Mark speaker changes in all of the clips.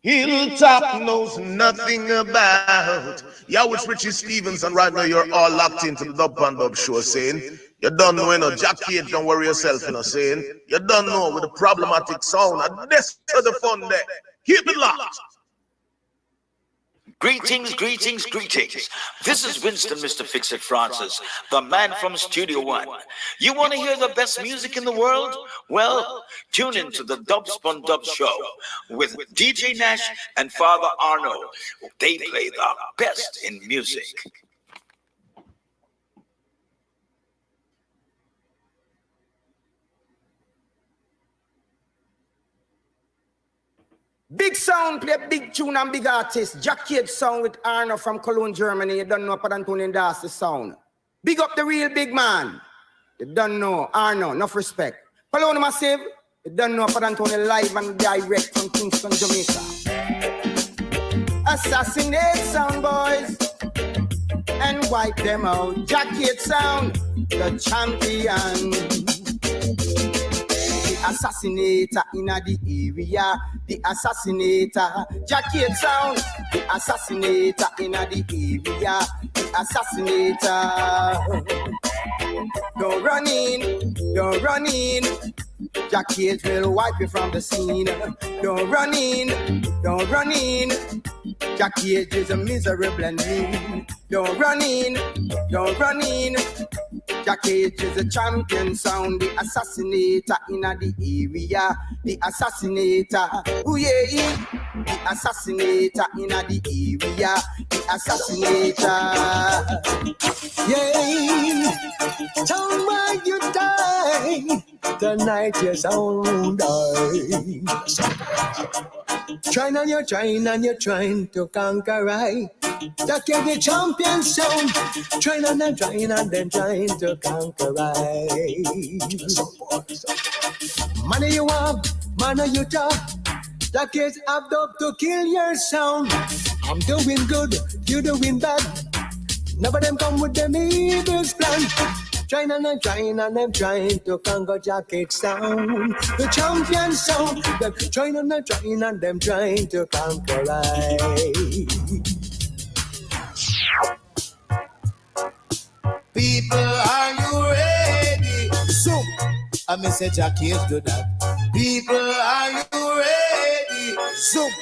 Speaker 1: Hilltop knows nothing about. Yo, it's Richie Stevens, and right now you're all locked into the Dub Pon Dubs show, saying, you don't know, Jahcage, don't worry yourself, saying, you don't know with the Problematix Sound, and this is the fun there. Keep it locked.
Speaker 2: Greetings, greetings, greetings. This is Winston, Mr. Fix-It Francis, the man from Studio One. You want to hear the best music in the world? Well, tune in to the Dubs PON DUBS show with DJ Nash and Father Arno. They play the best in music.
Speaker 3: Big sound, play big tune and big artist. Jahcage Sound with Arno from Cologne, Germany. You don't know Padantoni Darcy sound. Big up the real big man. You don't know Arno, enough respect. Cologne Massive. You don't know Padantoni live and direct from Kingston, Jamaica. Assassinate sound boys and wipe them out. Jahcage Sound, the champion. Assassinator in the area, the assassinator, Jahcage Sound, the assassinator in the area, the assassinator. Don't run in, Jahcage will wipe you from the scene. Don't run in, Jahcage is a miserable and mean. Don't run in, Jahcage is a champion sound, the assassinator in the area, the assassinator, ooh yeah, the assassinator in the area, the assassinator, yeah. Tell why you die, tonight your sound dies. Trying and you're trying to conquer right. Jahcage the champion sound, trying and then trying to conquer right. Money you have, money you talk. Jahcage have dog to kill your sound. I'm doing good, you doing bad. None of them come with them evil's plan. Trying and them trying to conquer Jahcage Sound, the champion sound. Them trying and them trying to conquer right.
Speaker 4: People, are you ready? Zoom. I may say Jahcage do that. People, are you ready? Zoom.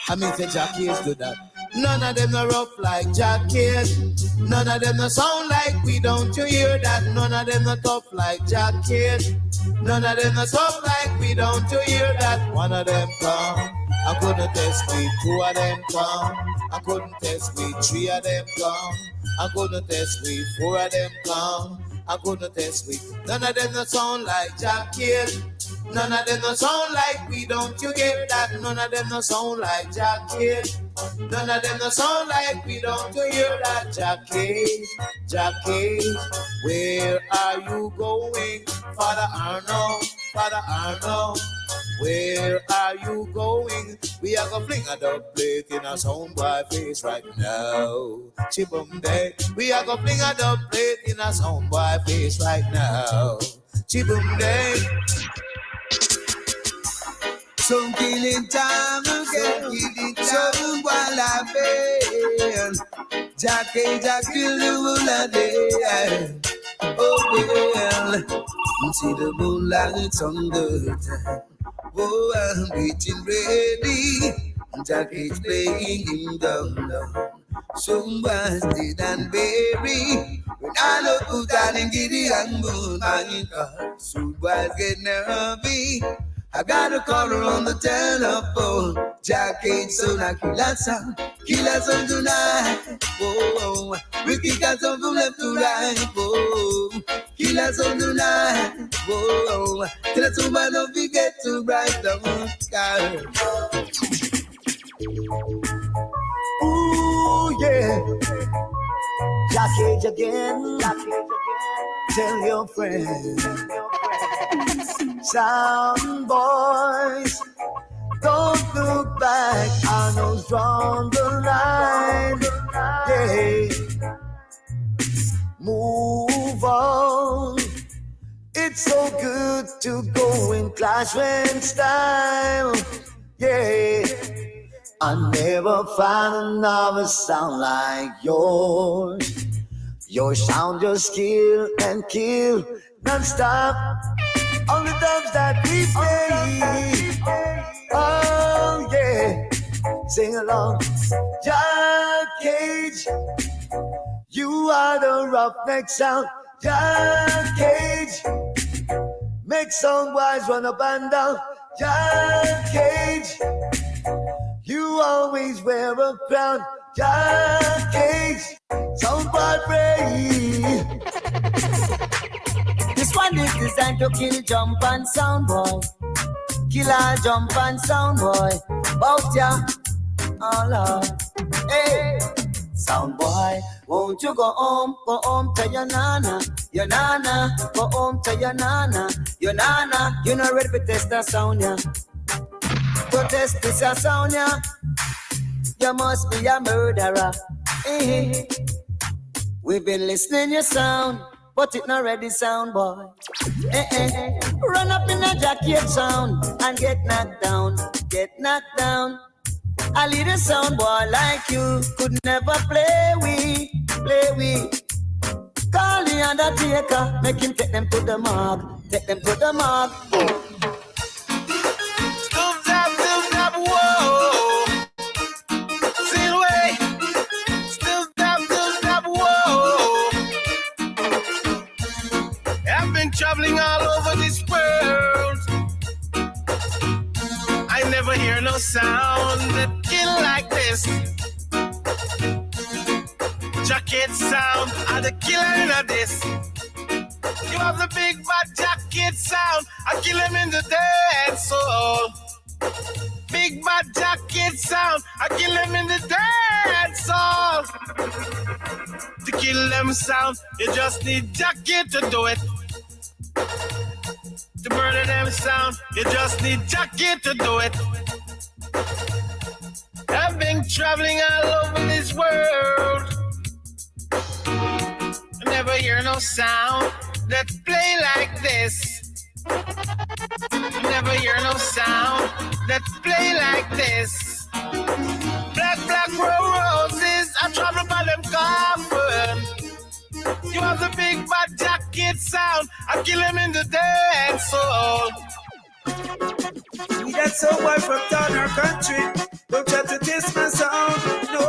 Speaker 4: I may say Jahcage do that. None of them are rough like Jahcage. None of them no sound like we, don't you hear that? None of them no tough like Jahcage. None of them no soft like we, don't you hear that? One of them come, I couldn't test me. Two of them come, I couldn't test me. Three of them come, I couldn't test me. Four of them come, I couldn't test me. None of them no sound like Jahcage. None of them no sound like we, don't you get that? None of them no sound like Jahcage. None of them no sound like we, don't you hear that? Jahcage, Jahcage, where are you going? Father Arno, where are you going? We are gonna fling a Dubplate in a sound boy face right now. Chibum day, we are gonna fling a Dubplate in a sound boy face right now. Chibum day.
Speaker 5: Some killing time again, killing time while I fail. Jahcage kill the moonlight day. Oh well, see the moonlight on the time. Oh, I'm getting ready. Jahcage playing him down. Somebody's dead and buried. When I look put down and get it and move my car, somebody's getting nervy. I got a caller on the telephone. Jahcage Sound, I kill us on tonight. Oh, we kick us on from left to right. Oh, kill us on tonight. Oh, tell us somebody don't forget to bright the sky. Ooh, yeah. Jahcage again. Tell your friends. Sound boys, don't look back. I know drawn the line. Yeah, move on. It's so good to go in clash when style. Yeah,
Speaker 4: I never found another sound like yours. Your sound just kill and kill non-stop on the dubs that we play. Oh yeah, sing along. Jahcage, you are the roughneck sound. Jahcage, make some boys run up and down. Jahcage, you always wear a crown. Jahcage, soundboy free. This one is designed to kill jump and sound boy. Killer jump and sound boy. Bout ya, oh Lord. Hey, sound boy, won't you go home to your nana, go home to your nana, you not ready to test the sound ya. To test this a sound ya, you must be a murderer. We've been listening your sound, but it not ready sound boy. Run up in a Jahcage Sound and get knocked down. A little sound boy like you could never play with. Call the undertaker, make him take them to the mark.
Speaker 1: Traveling all over this world, I never hear no sound that kill like this. Jahcage Sound are the killer in this. You have the big bad Jahcage Sound, I kill him in the dance soul. Big bad Jahcage Sound, I kill him in the dance soul. To kill them sound, you just need Jahcage to do it. To murder them sound, you just need Jahcage to do it. I've been traveling all over this world, I never hear no sound that play like this. I never hear no sound that play like this. Black roses, I travel by them coffin. You have the big bad Jahcage Sound, I kill him in the dance soul.
Speaker 5: We that so boy from town or country, don't try to taste my sound. No.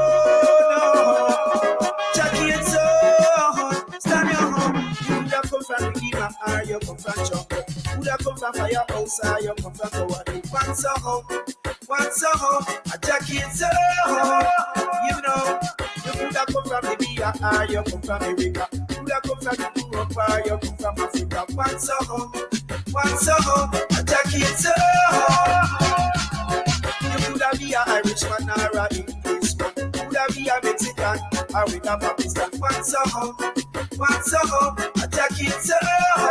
Speaker 5: Jahcage Sound, stand your home. You that come from the Kima or you come from Chocolate. You that come from Firehouse or you come from Kawadi. One song, a Jahcage Sound. You know, you that come from the Bia or you come from America. You that come from Europe or you come from Africa. One song, a Jahcage Sound. You could have be a Irishman or a Englishman. You could have be a Mexican or with a Pakistan. One song, a Jahcage Sound.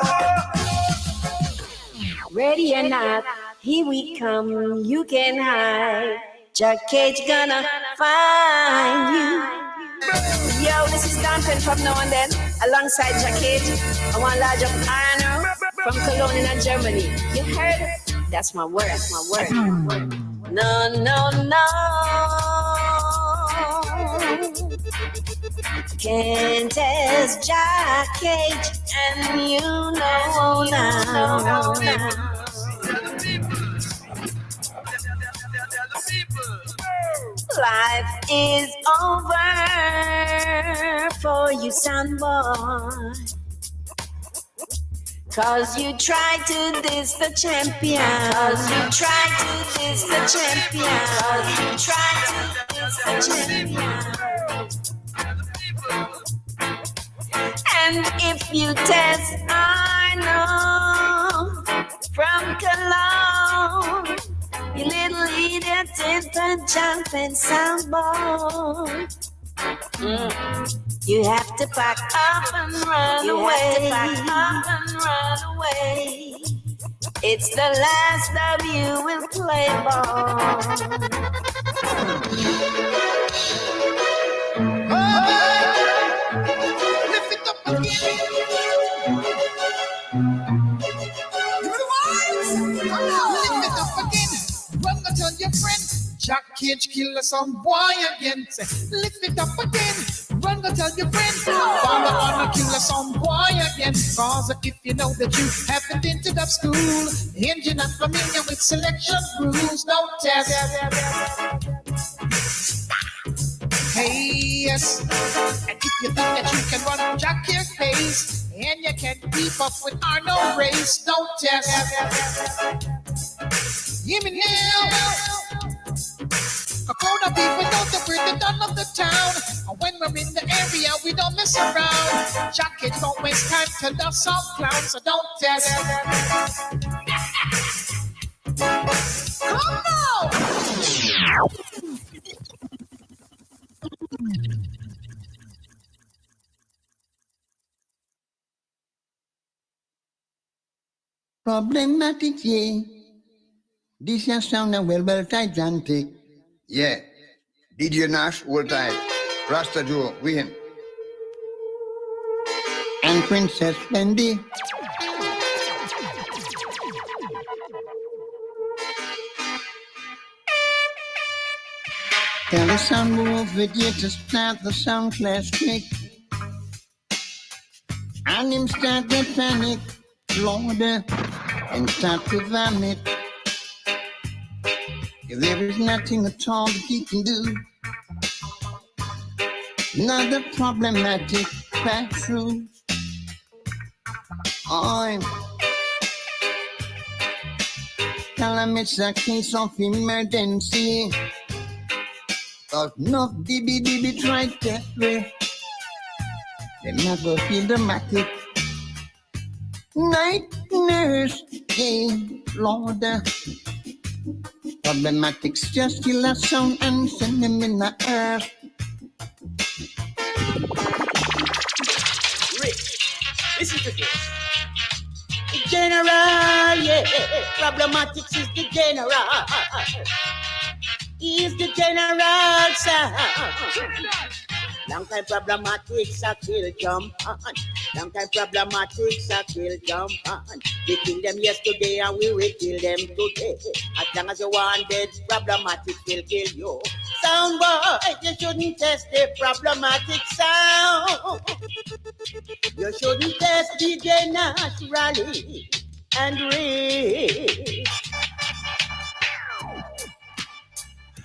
Speaker 6: Ready or not, here we come, you can hide. Jahcage gonna find you. Yo, this is Duncan from Now and Then, alongside Jahcage. I want large up honor from Cologne in Germany. You heard? That's my word, No. Can't test Jahcage, and you know now. Life is over for you, son boy. 'Cause you tried to diss the champion. And if you test, I know from Cologne, you little idiot in the jumping sound boy. You have to pack up and run away. It's the last of you will play ball.
Speaker 4: Lift it up again. Give me the vibes. Come on. Lift it up again. Run that on your friend. Jahcage kill some boy again. Say, lift it up again. Run go tell your friends. Father wanna kill some boy again. Cause if you know that you haven't been to that school, and you're not familiar with selection rules, don't test. Hey, yes. And if you think that you can run Jahcage pace, and you can keep up with our no race, don't test. Hear me now. A crowd of people know that we're the dawn of the town. And when we're in the area, we don't mess around. Jahcage don't waste time to love some clowns, so don't test. Come on!
Speaker 5: Problematix, yeah. This here sound a well gigantic.
Speaker 7: Yeah. DJ Nash, hold tight. Rasta Joe, win.
Speaker 5: And Princess Fendi. Tell the sound move with you to start the sound class kick. And him start to panic, Lord, and start to vomit. There is nothing at all that he can do. Another problematic pass through. I'm tell him it's a case of emergency. Cause no DB tried that way. They never feel dramatic. Night nurse, hey, Lord. Problematix just kill a sound and send them in the earth.
Speaker 8: Rich, listen to this. The general, yeah, Problematix is the general. He is the general, sir. Long time Problematix a kill jump on. Long time Problematix a kill jump on. We kill them yesterday and we will kill them today. As long as you want dead, Problematix will kill you. Sound boy, you shouldn't test the Problematix sound. You shouldn't test DJ naturally and real.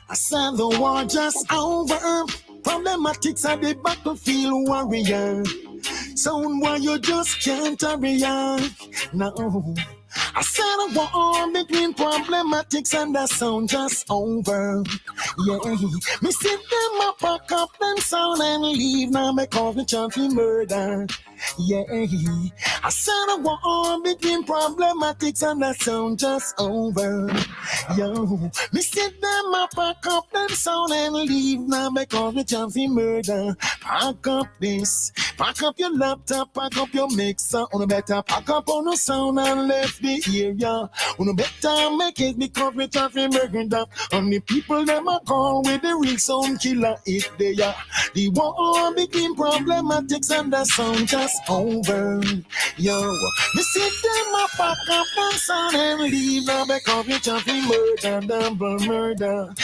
Speaker 3: I said the war just over. Problematix are the battlefield warrior. Sound why you just can't hurry up. No. I said a war between Problematix and the sound just over. Yeah. Me see them a pack up them sound and leave now because we chant murder. Yeah. I said a war between Problematix and the sound just over. Yo. Me see them a pack up them sound and leave now because we chant murder. Pack up this. Pack up your laptop, pack up your mixer. On better pack up on the sound and left the area. On better make it because we try to murder. And the people them a call with the real sound killer if they are. The war between Problematix and the sound just over. Yo, me see them a pack up and sound and leave now because we try to murder, double murder.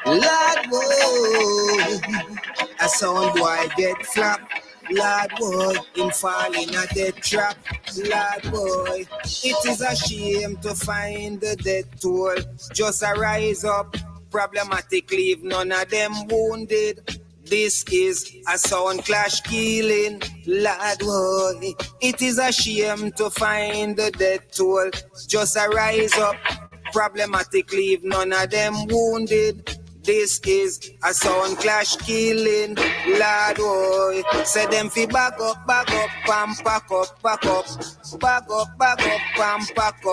Speaker 5: Lord, whoa, a sound boy get flap. Lord boy, him fall in a death trap. Lord boy, it is a shame to find the death toll. Just a rise up, Problematix leave none of them wounded. This is a sound clash killing. Lord boy, it is a shame to find the death toll. Just a rise up, Problematix leave none of them wounded. This is a sound clash killing. Lord, boy. Say them fi back up, and pack up, pack up. Back up, and pack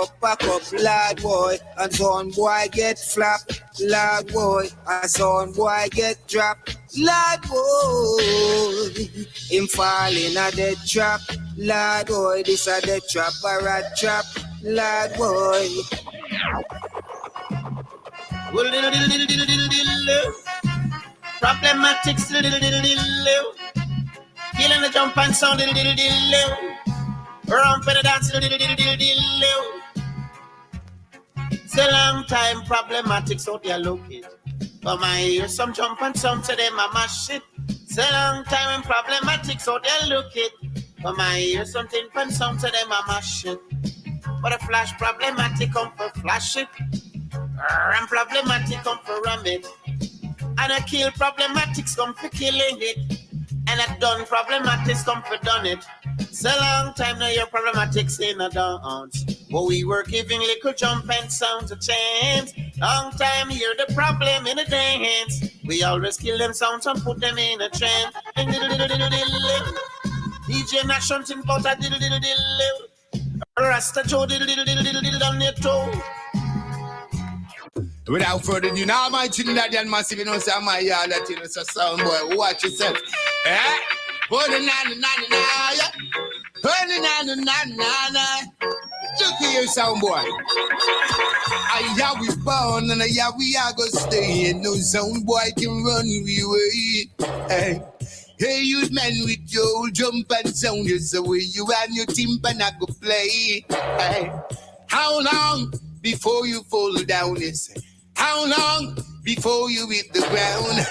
Speaker 5: up, Lord, boy. And sound boy get flap. Lord, boy. And sound boy get drop. Lord, boy. Him fall in a dead trap. Lord, boy. This a dead trap, a rat trap. Lord, boy.
Speaker 8: Problematix, killing the jump and sound, run for the dance, a long time Problematix out there look it. Come I hear some jump and some to them a mash it. It's a long time Problematix out there look it. Come I hear something and some to them a mash it. But a flash Problematic come for flash it. And Problematic come for ram it. And a kill Problematics come for killing it. And a done Problematics come for done it. It's a long time now your Problematics in a dance. But we were giving little jump and sounds a chance. Long time hear the problem in a dance. We always kill them sounds and put them in a trend. DJ Nash something about a diddle diddle diddle. Rasta Joe diddle diddle diddle diddle on your toe.
Speaker 4: Without further ado, now my Trinidad and massive, you know, say my yard that you know, so sound boy, watch yourself. Eh? Hold it, na yeah. Hold it, na. Look here, sound boy. Yeah, we born and yeah, we are gonna stay. And no sound boy can run we way. Hey. Hey, you man with your old jump and sound, is the way you and your timpan I go play. Hey. How long before you fall down? Yes. How long before you hit the ground?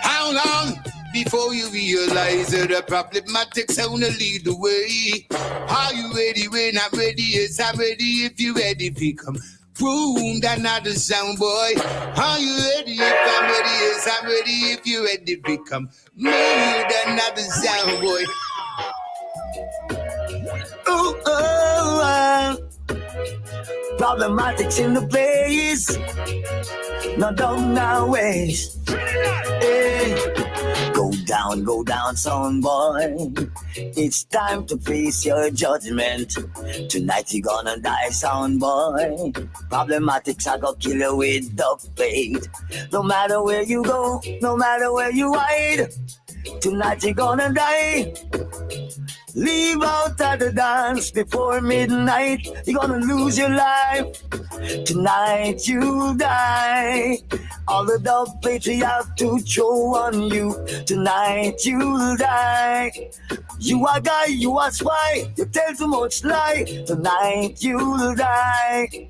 Speaker 4: How long before you realize that the Problematix Sound will lead the way? Are you ready? When I'm ready, yes, I'm ready. If you're ready, become prune another sound boy. Are you ready? If I'm ready, yes, I'm ready. If you're ready, become made another sound boy.
Speaker 3: Ooh, Problematics in the place. No down now ways. Hey. Go down, son boy. It's time to face your judgment. Tonight you gonna die, sound boy. Problematics I go kill you with Dubplate. No matter where you go, no matter where you hide, tonight you gonna die. Leave out at the dance before midnight. You're gonna lose your life. Tonight you'll die. All the Dubplate we have to throw on you. Tonight you'll die. You are guy, you are spy. You tell too much lie. Tonight you'll die.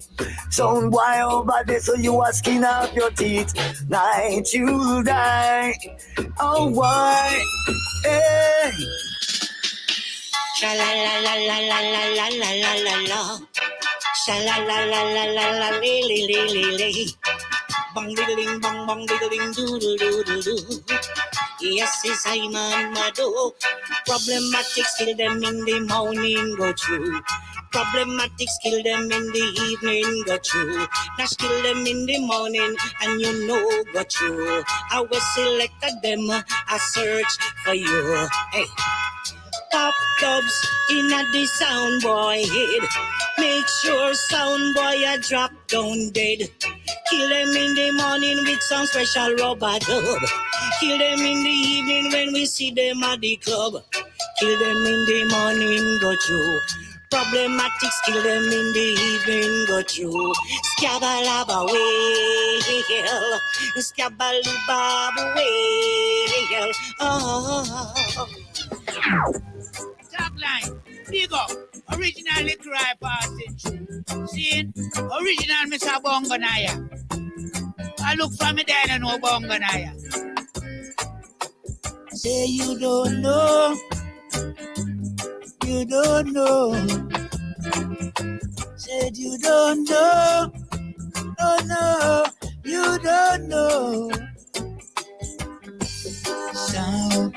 Speaker 3: Sound boy over there, so you are skin up your teeth. Night you'll die. Oh boy, hey.
Speaker 9: Sha la la la la la la la la la la la. Sha la la la la la la li li li li li. Bang diddling bang bang diddling doo doo doo doo doo. Yes, it's I'm on my door. Problematics kill them in the morning, go through. Problematics kill them in the evening, go through. Nash kill them in the morning, and you know, go through. I will select them, I search for you. Hey. Top dubs in at the sound boy head. Make sure sound boy a drop down dead. Kill them in the morning with some special rubber dub. Kill them in the evening when we see them at the club. Kill them in the morning, go through. Problematics kill them in the evening, go through. Scabalaba whale, scabalubaba whale. Oh.
Speaker 10: Tagline, big up, originally cry passing through. See, original Mr. Bongonaya. I look for me there and no Bongonaya. Say you don't know, you don't know. Said you don't know, oh no, you don't know. Sound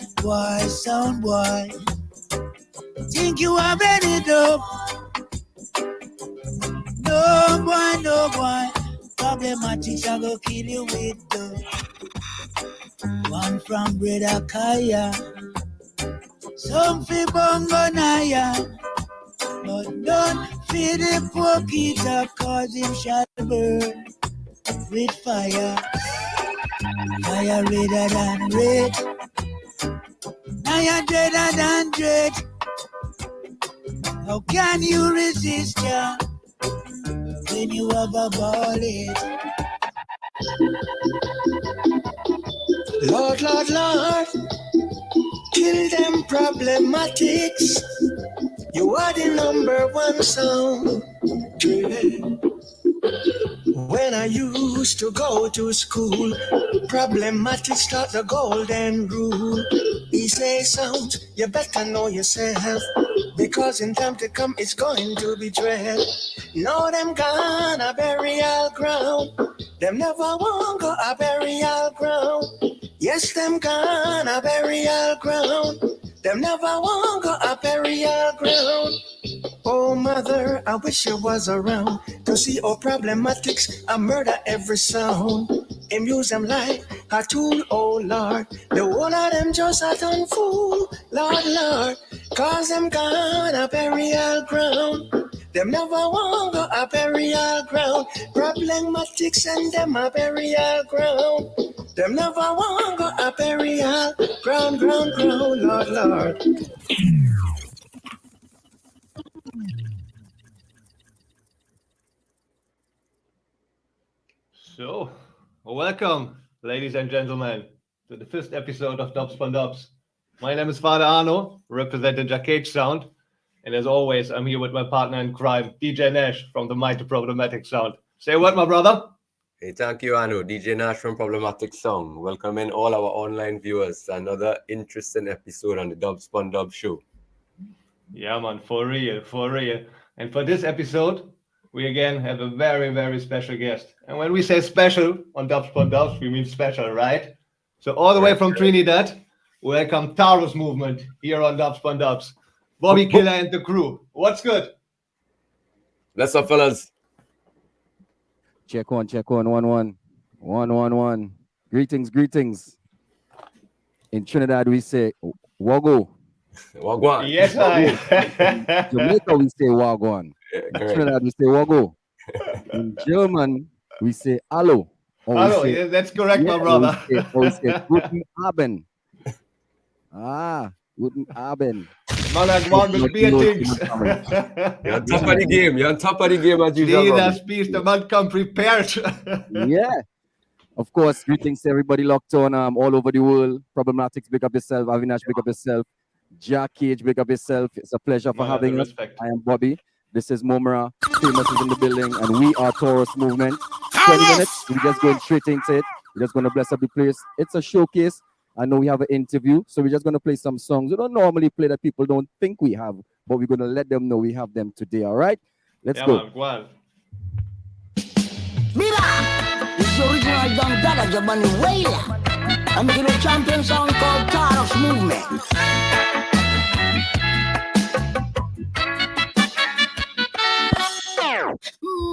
Speaker 10: boy. Think you are ready, though? No boy. Problematics I go kill you with though. One from Brother Kaya, some for Bongonaya, but don't feed the pocket cause him shall burn with fire. Fire redder than red. Now you're dreader than dread. How can you resist ya when you have a bullet?
Speaker 3: Lord, kill them Problematics. You are the number one sound. When I used to go to school, Problematix taught the golden rule. He says, Sound, you better know yourself, because in time to come it's going to be dread. Know them gone a burial ground. Them never won't go a burial ground. Yes, them gone a burial ground. Them never won't go a burial ground. Oh, mother, I wish you was around to see how Problematix a murder every sound. Him use them like a tool, oh Lord. The whole of them just a turn fool, Lord, Lord. Cause them gone a burial ground. Them never want go a burial ground. Problematix and them a burial ground. Them never want go a burial ground, Lord, Lord.
Speaker 11: So, welcome, ladies and gentlemen, to the first episode of Dubs PON DUBS. My name is Father Arno, representing Jahcage Sound, and as always, I'm here with my partner in crime, DJ Nash from the mighty Problematix Sound. Say what, my brother?
Speaker 12: Hey, thank you, Arno. DJ Nash from Problematix Sound. Welcoming all our online viewers to another interesting episode on the Dubs PON DUBS show.
Speaker 11: Yeah, man, for real, for real. And for this episode, we again have a very, very special guest. And when we say special on Dubs PON DUBS, we mean special, right? So all the way from Trinidad, welcome Taurus Movement here on Dubs PON DUBS. Bobby Killer and the crew. What's good?
Speaker 12: Let's up, fellas.
Speaker 13: Check one, 1-1. Greetings. In Trinidad, we say Wago.
Speaker 12: Wagwan.
Speaker 11: Yes, I.
Speaker 13: Jamaica, we say Wagwan. In Trinidad, we say Wago. In German, we say Hallo.
Speaker 11: Hello, yeah, that's correct, my brother.
Speaker 13: We say Guten Abend. Guten Abend.
Speaker 11: Man, that one with beer things.
Speaker 12: You're on top of the game. You're on top of the game as usual.
Speaker 11: That speech, the man come prepared.
Speaker 13: Yeah. Of course, greetings to everybody locked on all over the world. Problematix, big up yourself. Avinash, big up yourself. Jahcage, big up yourself. It's a pleasure for having us. I am Bobby. This is Momra. Famous is in the building, and we are Taurus Movement. 20 minutes. We're just going straight into it. We're just going to bless up the place. It's a showcase. I know we have an interview, so we're just going to play some songs. We don't normally play that people don't think we have, but we're going to let them know we have them today, all right? Let's go.
Speaker 11: Man, go on.
Speaker 8: Mira, it's the original Don Dada Jabani Wailer. I'm making a champion song called Taurus Movement.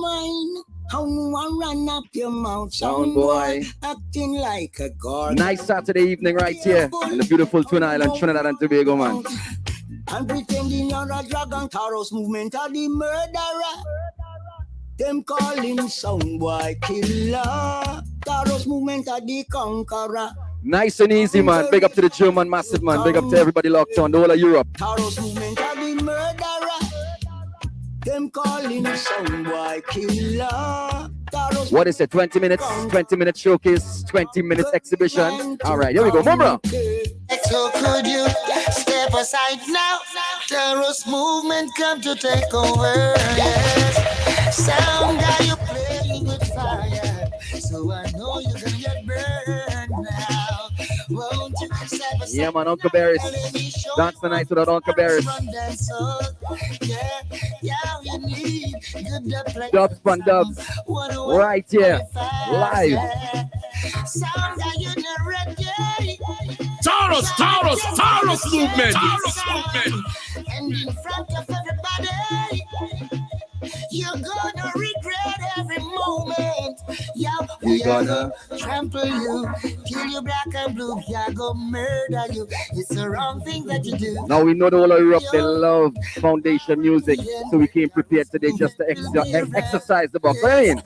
Speaker 8: Mine, how one run up your mouth,
Speaker 13: Sound boy.
Speaker 8: acting like a god.
Speaker 13: Nice Saturday evening right here in the beautiful Twin Island, Trinidad and Tobago, man.
Speaker 8: And pretending you're a dragon. Taurus Movement are the murderer. Them calling Soundboy killer. Taurus Movement are the conqueror.
Speaker 13: Nice and easy, man. Big up to the German massive, man. Big up to everybody locked on, the whole of Europe.
Speaker 8: Taurus Movement are the murderer. Them calling Soundboy killer. Taurus
Speaker 13: What is it? 20 minutes? 20-minute showcase, 20 minutes exhibition. All right, here we go. Momra.
Speaker 14: So could you step aside now? Taurus Movement come to take over. Yes. Sound guy, you playing with fire, so I know you can get burned now. Won't you step aside?
Speaker 13: Yeah, man, Uncle Barris. Dance the night without Uncle Barris. Dubs PON DUBS. Right here. Live.
Speaker 12: Taurus Movement.
Speaker 14: And in front of everybody, you're gonna regret every moment. Yeah, we gonna trample you, kill you black and blue. Yeah, go murder you. It's the wrong thing that you do.
Speaker 13: Now we know the whole of Europe, they love foundation music, so we came prepared today just to exercise the box. Right?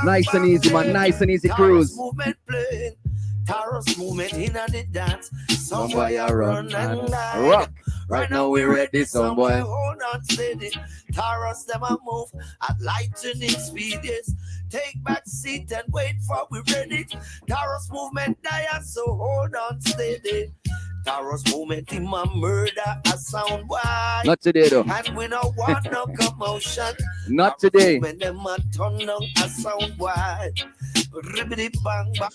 Speaker 13: Nice and easy, man. Nice and easy cruise.
Speaker 14: Taurus Movement in the dance.
Speaker 13: Somebody run and rock. Right now we ready, some boy.
Speaker 14: Hold on steady. Taurus them a move at lightning speed. Yes. Take back seat and wait for we ready. Taurus Movement die, so hold on steady.
Speaker 15: Taurus Movement in my murder a sound boy.
Speaker 13: Not today though.
Speaker 15: And we don't want no commotion.
Speaker 13: Not today.
Speaker 15: When them a turn down a sound boy. Ribbity bang bang.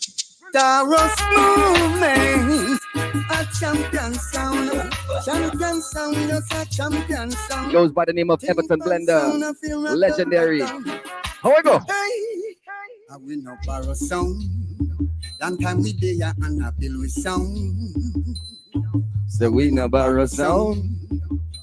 Speaker 5: Taurus Movement, a champion sound, just a champion sound.
Speaker 13: Goes by the name of Everton Blender, legendary. How we go?
Speaker 5: I will no borrow sound. Long time we there and I build with sound.
Speaker 13: So we no borrow sound.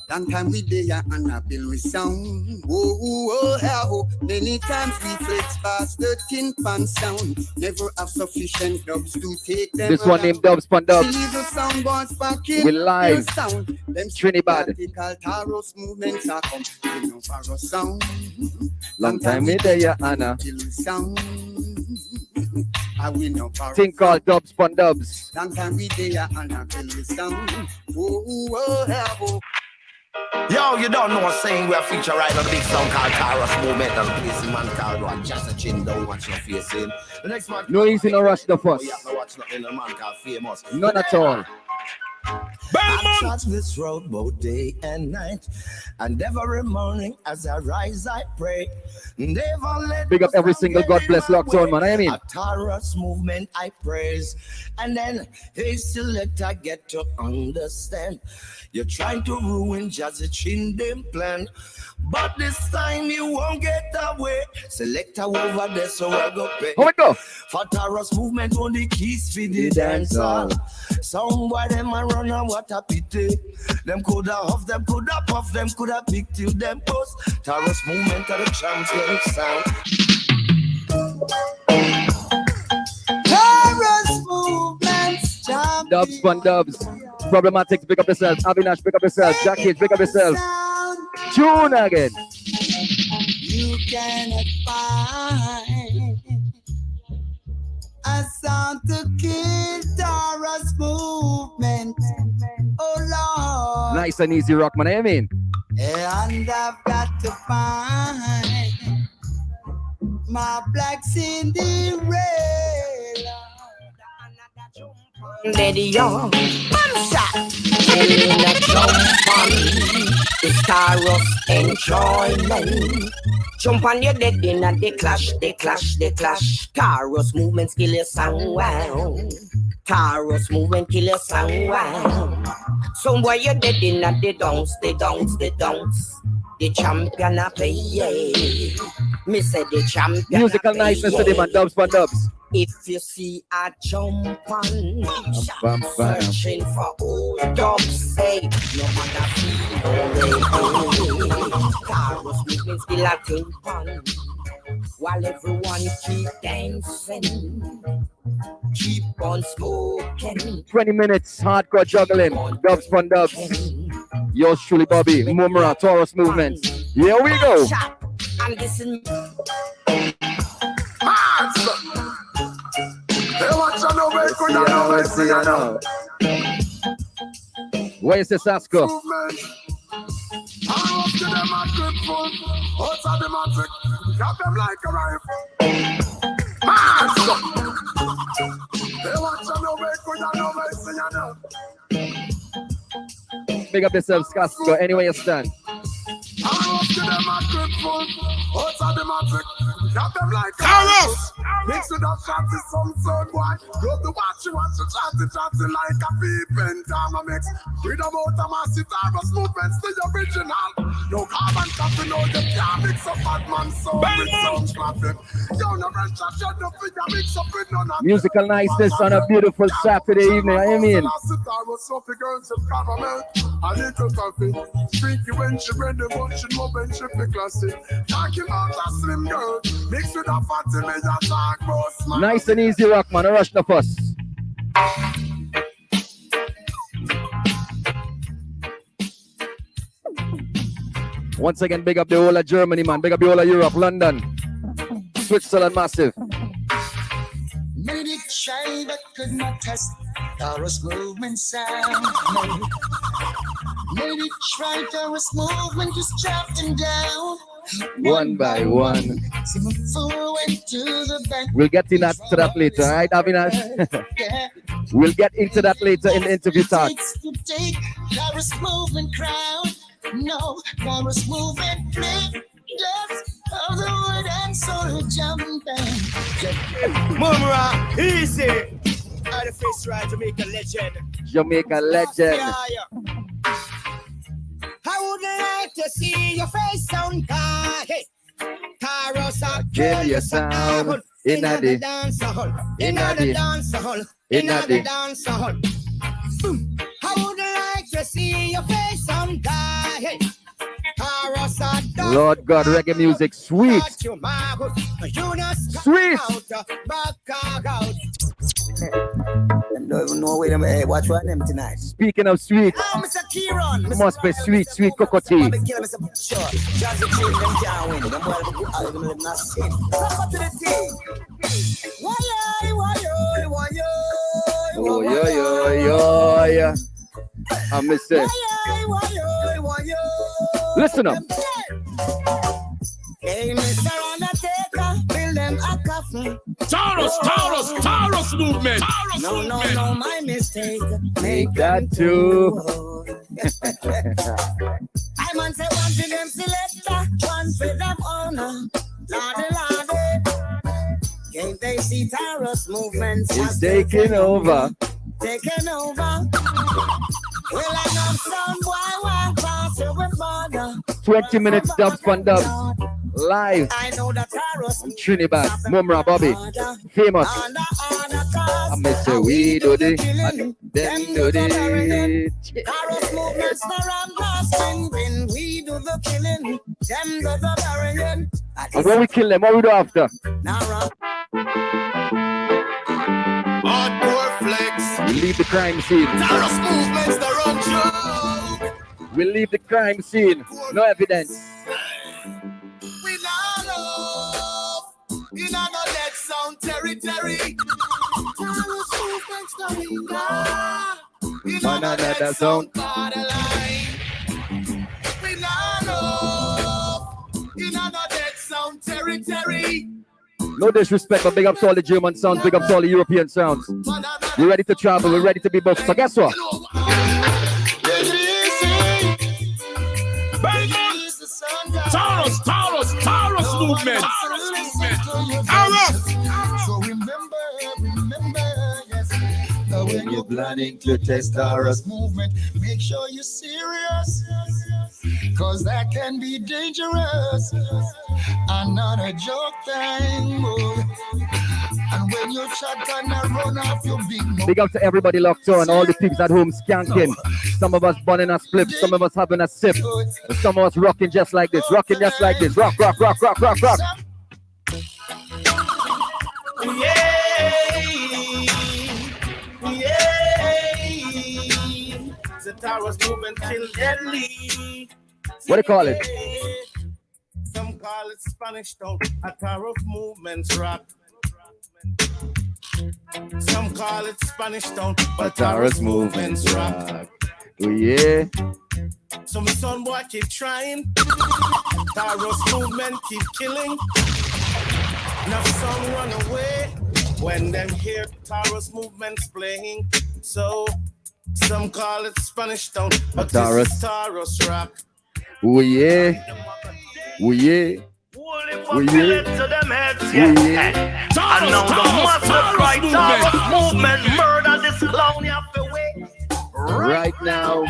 Speaker 5: Long time we there and I build with sound. Oh, many times we flex past the tin pan sound. Never have sufficient dubs to take them.
Speaker 13: This one named Dubs PON DUBS. We live. Trinidad.
Speaker 5: Taurus Movement are come. We no borrow sound.
Speaker 13: Long time we there, Anna. Thing called Dubs PON DUBS.
Speaker 5: Long time we there and I build with sound.
Speaker 15: Yo, you don't know what saying we're feature right on the big song called Taurus Movement and placing man called one just a chin down watch your face in. The next man
Speaker 13: no easy no rush the fuss. None at all.
Speaker 15: I trudge this road both day and night, and every morning as I rise I pray. Never let
Speaker 13: big up every single God bless lockdown man. I mean
Speaker 15: a Taurus Movement I praise, and then hey selector get to understand. You're trying to ruin Jahcage in them plan, but this time you won't get away. Selector over there, so I go pay.
Speaker 13: How it go?
Speaker 15: For Taurus Movement on the keys for the dance hall. Somewhere them a run and what a pity. Them coulda huff, them coulda puff, them coulda pick till them post. Taurus Movement are the champion sound.
Speaker 5: Taurus Movement,
Speaker 13: Dubs PON DUBS. Problematix, pick up yourself. Avinash, pick up yourself. Jahcage, pick up yourself. Tune again.
Speaker 5: You cannot find a sound to kill Taurus Movement. Oh Lord.
Speaker 13: Nice and easy rock, man. I mean.
Speaker 5: And I've got to find my black Cinderella.
Speaker 8: Daddy, yo, one shot. In a jump on, it's Taurus enjoyment. Jump on your dead in a they clash, they clash, they clash. Taurus Movement kill your sound, wow. Taurus Movement kill your sound, wow. Somewhere you're dead in a they dance, they dance, they dance. The champion a play, yeah. Me say the champion.
Speaker 13: Musical niceness to the man, Dubs PON DUBS.
Speaker 8: If you see a jump on, searching for old dubs, say no matter feel Taurus Movement still a thing fun, while everyone keep dancing, keep on smoking.
Speaker 13: 20 minutes, hardcore juggling. Dubs PON DUBS. Yours truly, Bobby, Mumra, Taurus Movement. Here we go.
Speaker 8: And this is
Speaker 13: where is the Sasko? Big up yourself, Sasko, anywhere you stand.
Speaker 15: Taurus! Mix with a shot is some third boy. Love the watch you chatty like a peep in time mix. With about a massive Taurus Movement, the original. No carbon copy, no, you can't mix up Batman sound with sound clapping. You no rest shot, you no figure mix up with none of
Speaker 13: musical niceness on a beautiful Saturday evening, I mean.
Speaker 15: A little coffee, freaky when she read the bunch, she know when she be classy. Talking about a slim girl, mixed with a fatty, me a talk boss man.
Speaker 13: Nice and easy rock, man, a rush the fuss. Once again, big up the whole of Germany, man, big up the whole of Europe, London, Switzerland, massive.
Speaker 5: Made it try but could not test Taurus Movement sound. Made it try Taurus Movement, just chopped them down.
Speaker 13: One by one.
Speaker 5: See my fool went to the bank.
Speaker 13: We'll get to that later, right, Avinash?
Speaker 5: Yeah.
Speaker 13: We'll get into that later in the interview talk.
Speaker 14: To take Taurus Movement crowd. No, Taurus Movement play. Just of the wood and soul jumping.
Speaker 8: Mumra, easy. I the face right to make a legend.
Speaker 13: Jamaica legend.
Speaker 8: I would like to see your face on car. Hey, Taurus,
Speaker 13: Give your sound in the
Speaker 8: dance hall, in the dance hall, in the dance hall. I would like to see your face on car. Hey, Taurus,
Speaker 13: Lord God, reggae music, sweet. Sweet.
Speaker 8: Don't even know where them. Hey, watch one them tonight.
Speaker 13: Speaking of sweet,
Speaker 8: Mr. Kieran,
Speaker 13: must be sweet, sweet cocoa tea. Oh, yo. I miss it. Listen up.
Speaker 8: Hey, Mr. Undertaker, build them a coffin.
Speaker 15: Taurus Movement.
Speaker 8: No, my mistake.
Speaker 13: Make that too.
Speaker 8: I man say one for them selector, one for them owner. Lordy. Can't they see Taurus Movement?
Speaker 13: It's taking over.
Speaker 8: Taking over. Well, I know some boy walk past you with border.
Speaker 13: 20 minutes Dubs PON DUBS. Live.
Speaker 8: I know the Taurus
Speaker 13: I'm Trinidad, Mumra Bobby. Famous. I miss it. We do it. And them do it.
Speaker 8: Taurus Movement's the wrong person. When we do the killing, them do the burying.
Speaker 13: And when we kill them, what we do after?
Speaker 15: Hardcore flex.
Speaker 13: We leave the crime scene.
Speaker 15: Taurus Movement's the wrong joke.
Speaker 13: We leave the crime scene. No evidence.
Speaker 15: We not love. You know no Dead Sound territory. Taurus Movement's coming down. You know no Dead Sound borderline. We not love. You know no Dead Sound territory.
Speaker 13: No disrespect, but big up to all the German sounds, big up to all the European sounds. We're ready to travel, we're ready to be booked. So guess what?
Speaker 15: Taurus Movement.
Speaker 14: So remember, yes. Now when you're planning to test Taurus Movement, make sure you're serious, cause that can be dangerous. And not a joke thing. And when you chat and run off your big
Speaker 13: Big up to everybody locked on, all the peeps at home skanking. Some of us burning a split, some of us having a sip, and some of us rocking just like this, rocking just like this. Rock, rock, rock, rock, rock, rock.
Speaker 15: The Taurus Movement till deadly.
Speaker 13: What do you call it?
Speaker 15: Some call it Spanish Town, a Taurus Movement's rock. Some call it Spanish Town, but Taurus Movement's rock.
Speaker 13: Oh yeah.
Speaker 15: Some son boy keep trying. Taurus Movement keep killing. Now some run away when them hear Taurus Movement's playing. So some call it Spanish Town, but
Speaker 13: Taurus.
Speaker 15: this is Taurus rock.
Speaker 13: Oh yeah. Oh yeah. Oh yeah.
Speaker 15: To them heads,
Speaker 13: Oh yeah.
Speaker 15: and now the massive cry, Taurus Movement, murder this clown, you have to wait.
Speaker 13: Right now.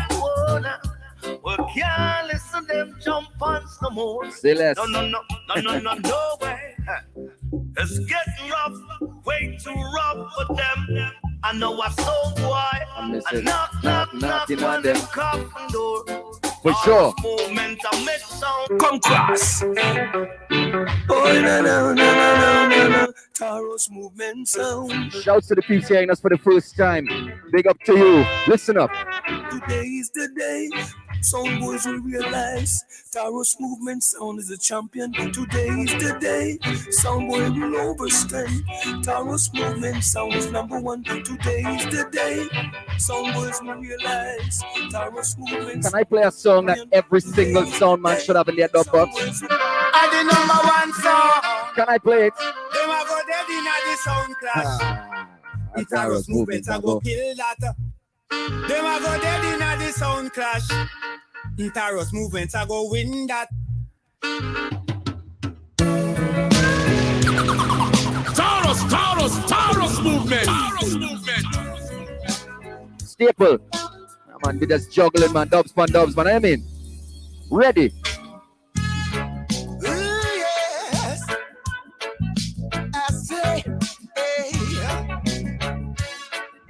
Speaker 15: We can't listen to them jump on some more.
Speaker 13: Say less.
Speaker 15: No way. It's getting rough, way too rough for them. I know I saw boy, I knock on them coffin door.
Speaker 13: For sure.
Speaker 15: Movement I make sound. Come cross.
Speaker 14: Oh, no. Taurus Movement Sound.
Speaker 13: Shouts to the peeps hearing us for the first time. Big up to you. Listen up.
Speaker 14: Today is the day. Sound boys will realize Taurus Movement Sound is a champion. Today is the day. Sound boy will overstand. Taurus Movement Sound is number one. Today is the day. Sound boys will realize Taurus Movement.
Speaker 13: Can I play a song that every single sound man should have in their dub box?
Speaker 15: And the number one song.
Speaker 13: Can I play it?
Speaker 15: They were go dead in the sound class.
Speaker 3: Taurus Movement I go kill that. Them I go dead in the sound clash. Taurus Movement I go win that.
Speaker 15: Taurus Movement.
Speaker 13: Staple. Man, we just juggling, man. Dubs pon dubs, man. I mean, ready.
Speaker 3: Yes. I say, hey.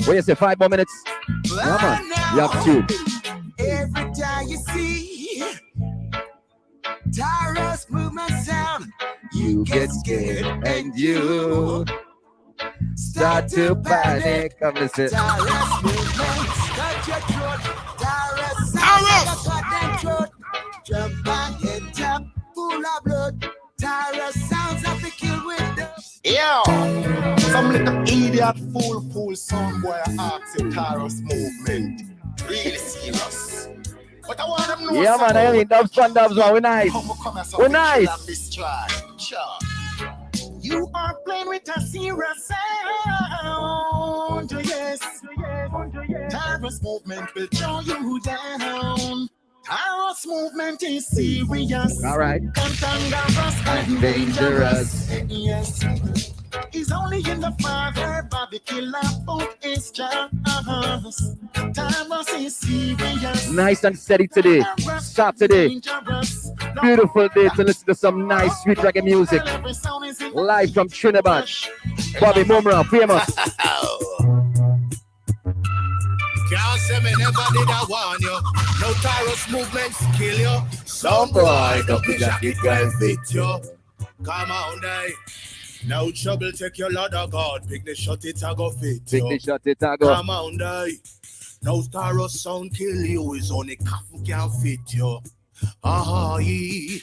Speaker 13: What you say? 5 more minutes? Yeah, man. You have 2.
Speaker 3: Every time you see Taurus Movement sound,
Speaker 13: You get scared and you start to panic. Come listen.
Speaker 3: Taurus Movement, cut your throat. Taurus sound, cut them throat. Jump back, head jump, full of blood. Taurus sounds have to kill with the.
Speaker 4: Yeah, some little idiot fool some boy asks the Taurus Movement. Really serious. But I want them to know.
Speaker 13: Yeah, man. I mean, dubs pon dubs, man. We're nice. We're nice.
Speaker 3: You are playing with a serious sound, yes. Taurus Movement will throw you down. Taurus Movement is serious.
Speaker 13: All right.
Speaker 3: Cantankerous and dangerous. Yes. He's only in the father, but the killer boat is just. Taurus is serious.
Speaker 13: Nice and steady today. Saturday. Beautiful day to listen to some nice sweet reggae music. Live from Trinidad. Bobby Mumra, famous.
Speaker 4: Can't say me never did I warn you. No Taurus Movement kill you. Some boy don't be jacket can fit you. Come on, day. No trouble, take your Lord of God. Big the shot it, I go fit you.
Speaker 13: Big the shot it, I go.
Speaker 4: Come on, day. No Taurus sound kill you. It's only Kafu can fit you. Yeah.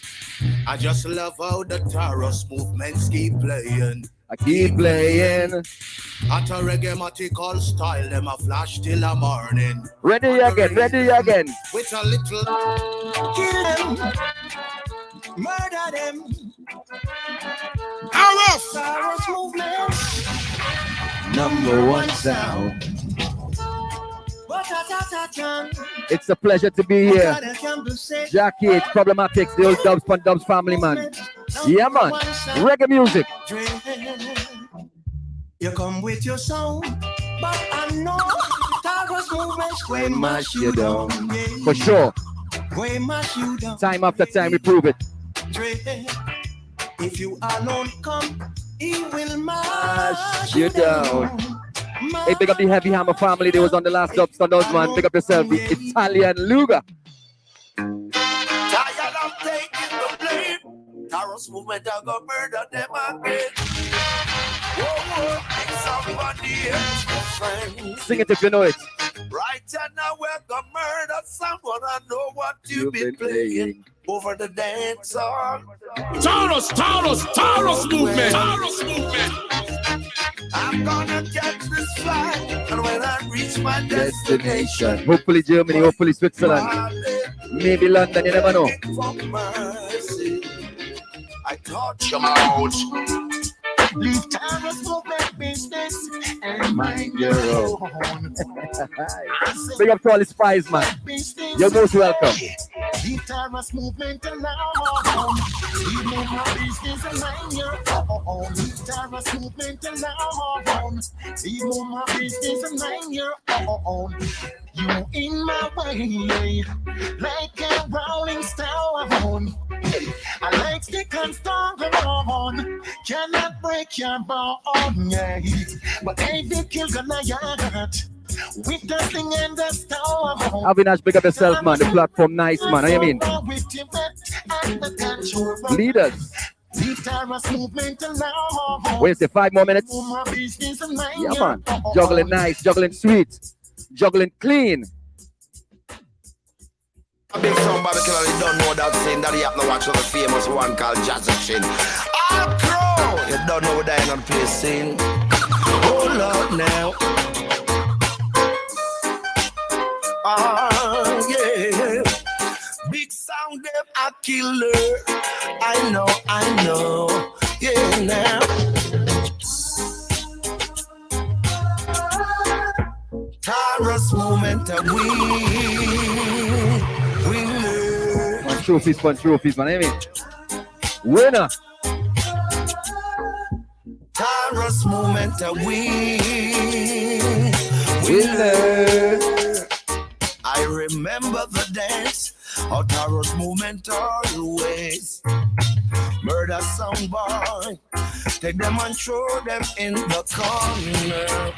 Speaker 4: I just love how the Taurus Movements keep playing.
Speaker 13: I keep playing.
Speaker 4: At a reggae-matical style, them a flash till the morning.
Speaker 13: Ready again.
Speaker 4: With a little
Speaker 3: Kill them, murder them. Taurus Movement,
Speaker 13: #1 sound. It's a pleasure to be here. Jahcage, Problematix, the old Dubs PON DUBS family, man. Yeah, man. Reggae music.
Speaker 3: You come with your song, but I know Taurus Movement
Speaker 13: Going mash you down. For sure.
Speaker 3: Going mash you down.
Speaker 13: Time after time, we prove it.
Speaker 3: If you alone come, he will mash
Speaker 13: you down. Hey, big up the Heavy Hammer family. They was on the last Dubs PON DUBS, man. Big up yourself, the Italian Luga.
Speaker 3: Tired of taking the blame. Taurus Movement, I go murder them again. Somebody else, friend.
Speaker 13: Sing it if you know it.
Speaker 3: Right now we're gonna murder someone. I know what you've been playing over the dance song.
Speaker 15: Taurus Movement.
Speaker 3: I'm gonna catch this flight, and when I reach my destination,
Speaker 13: Hopefully Germany, hopefully Switzerland, maybe London, you never know.
Speaker 3: I taught you out. Leave Taurus Movement business and mind your own.
Speaker 13: Big up to all the spies, man. You're most welcome.
Speaker 3: Leave Taurus Movement alone. Leave my business and mind your own. Leave Taurus Movement alone. Leave my business and mind your own. You in my way, like a rolling stone. I like stick and stone on. Cannot break your bone, yeah. But ain't the kill Goliath with the thing and the stone.
Speaker 13: Avinash, big up yourself, man. The platform nice, man. What do you mean? Leaders. Where's the 5 more minutes? Yeah, man. Juggling nice, juggling sweet, juggling clean.
Speaker 1: A big sound Babylon, you don't know that scene that you have to watch on the famous one called Jahcage. All crow, you don't know that in on play scene. Hold up now. Yeah. Big sound, them a killer. I know. Yeah, now.
Speaker 5: Taurus Movement and we
Speaker 13: Trophies, man. I mean, winner.
Speaker 5: Taurus Movement and we
Speaker 13: winner.
Speaker 5: I remember the dance of Taurus Movement always. Murder Sound boy, take them and throw them in the corner.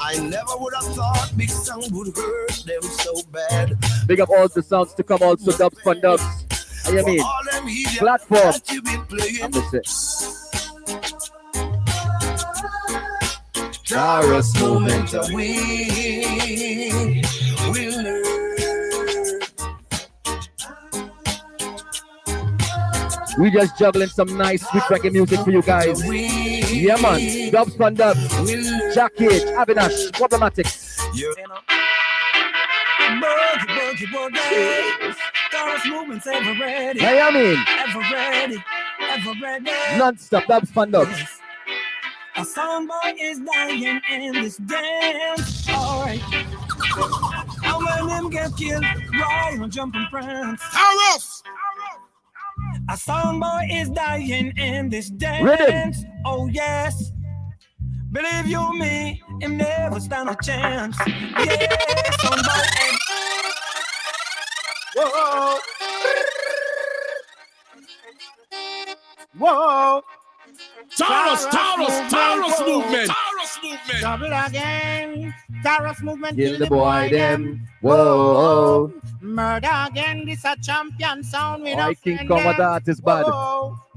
Speaker 5: I never would have thought Big Sound would hurt them so bad.
Speaker 13: Big up all the sounds to come also, Dubs PON Dubs. I mean, platform. I'm gonna say.
Speaker 5: Taurus Movement we will learn.
Speaker 13: We just juggling some nice sweet reggae music for you guys. Yeah, man. Dubs PON Dubs. Jahcage, Avinash, Problematix.
Speaker 3: Taurus Movement's ever ready.
Speaker 13: Hey, I mean.
Speaker 3: Ever ready. Ever ready.
Speaker 13: Non-stop Dubs PON Dubs.
Speaker 3: A soundboy is dying in this dance. Alright. And when him get killed, why don't jump and prance?
Speaker 15: Taurus!
Speaker 3: A soundboy is dying in this dance.
Speaker 13: Rhythm.
Speaker 3: Oh yes. Believe you me, him never stand a chance. Yeah, soundboy and
Speaker 13: whoa. Whoa.
Speaker 15: Taurus Movement.
Speaker 10: Double again. Taurus Movement.
Speaker 13: Kill the boy them. Whoa.
Speaker 10: Murder again. This a champion sound. We
Speaker 13: I
Speaker 10: don't
Speaker 13: King come with that is bad.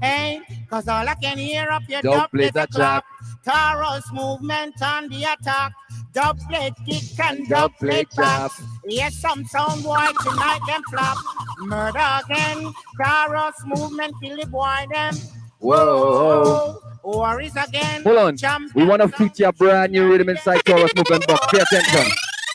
Speaker 10: Hey, cause all I can hear up your
Speaker 13: Dubplate
Speaker 10: Dubplate
Speaker 13: attack.
Speaker 10: Taurus Movement on the attack. Dubplate kick and
Speaker 13: Dubplate
Speaker 10: Dubplate back.
Speaker 13: tap.
Speaker 10: Yes, some sound boy tonight them flop. Murder again. Taurus Movement. Kill the boy them.
Speaker 13: Whoa.
Speaker 10: Worries again.
Speaker 13: Hold on. We want to feature a brand new rhythm inside Taurus Movement box. Pay attention.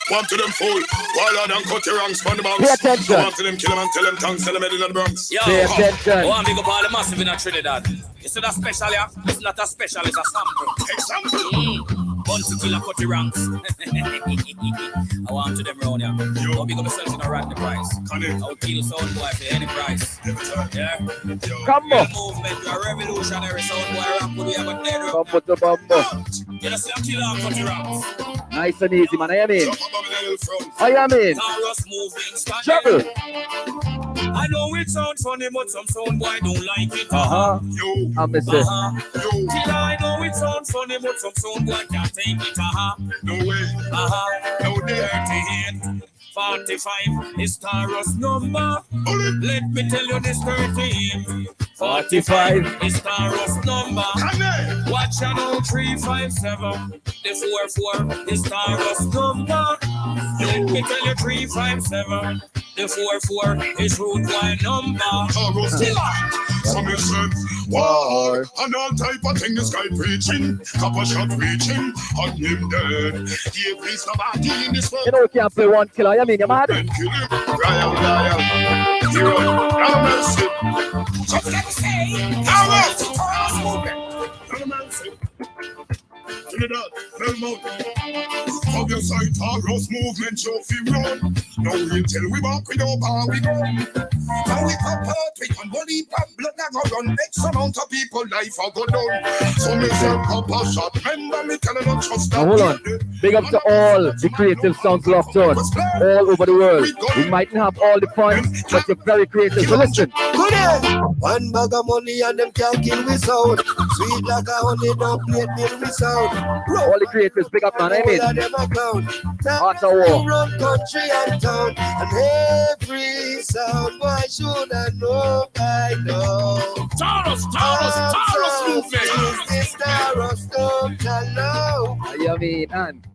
Speaker 15: One to them fool, while I don't cut your ranks from the bounce.
Speaker 13: Pay attention.
Speaker 15: One to them kill them and tell them tongues, tell them head in the Bronx.
Speaker 16: Yo,
Speaker 13: Pay attention.
Speaker 16: I want to big up all the massive in Trinidad. It's not a special, yeah? It's not a special, it's a sample.
Speaker 15: Example.
Speaker 16: One to kill a cut the ranks. I want to them round, yeah. Don't big up yourself in a rat the price. I'll kill sound boy for any price. Yeah?
Speaker 13: Come on.
Speaker 16: Movement, a revolutionary sound boy rap, but we have a dead rock.
Speaker 13: Come with the bumbo.
Speaker 16: You know, see a killer and cut the ranks.
Speaker 13: Nice and easy, man. I mean.
Speaker 16: Taurus Movement, stand
Speaker 13: Trouble.
Speaker 16: I know it sounds funny, but some sound boy don't like it.
Speaker 13: I'm missing.
Speaker 16: Till I know it sounds funny, but some sound boy can't take it.
Speaker 15: No way.
Speaker 16: No 38. 45 is Taurus number. Let me tell you this 13. 45 is Taurus number. Watch out now 357. The 44 is Taurus number. Let me tell you 357. The 44 is root Y number.
Speaker 15: Taurus some listen, war and all type of thing this guy preaching. Copper shot reaching, on him dead. Give peace nobody in this world.
Speaker 13: You know we can't play one killer. I mean, you mad?
Speaker 15: Ryan. Hero, no mercy. Just let me say, Taurus Movement. No mercy. Trinidad, Belmont. Of your side, Taurus Movement, show feel run. No until we walk with no power we go. Now we pop out, we can body pop, blood that go run. X amount of people life are go down. So me say pop a shot, remember me telling them trust that.
Speaker 13: Now hold on. Big up to all the creative sounds locked on all over the world. We mightn't have all the fun, but you're very creative. So listen.
Speaker 5: Good day. One bag of money and them can't kill me sound. Sweet like a honey, don't play till me sound.
Speaker 13: All the creators, big up, man. I mean, after war.
Speaker 5: Run country and town, and every sound boy should I know by now.
Speaker 15: Taurus Movement.
Speaker 5: This Taurus don't know.
Speaker 13: You mean, and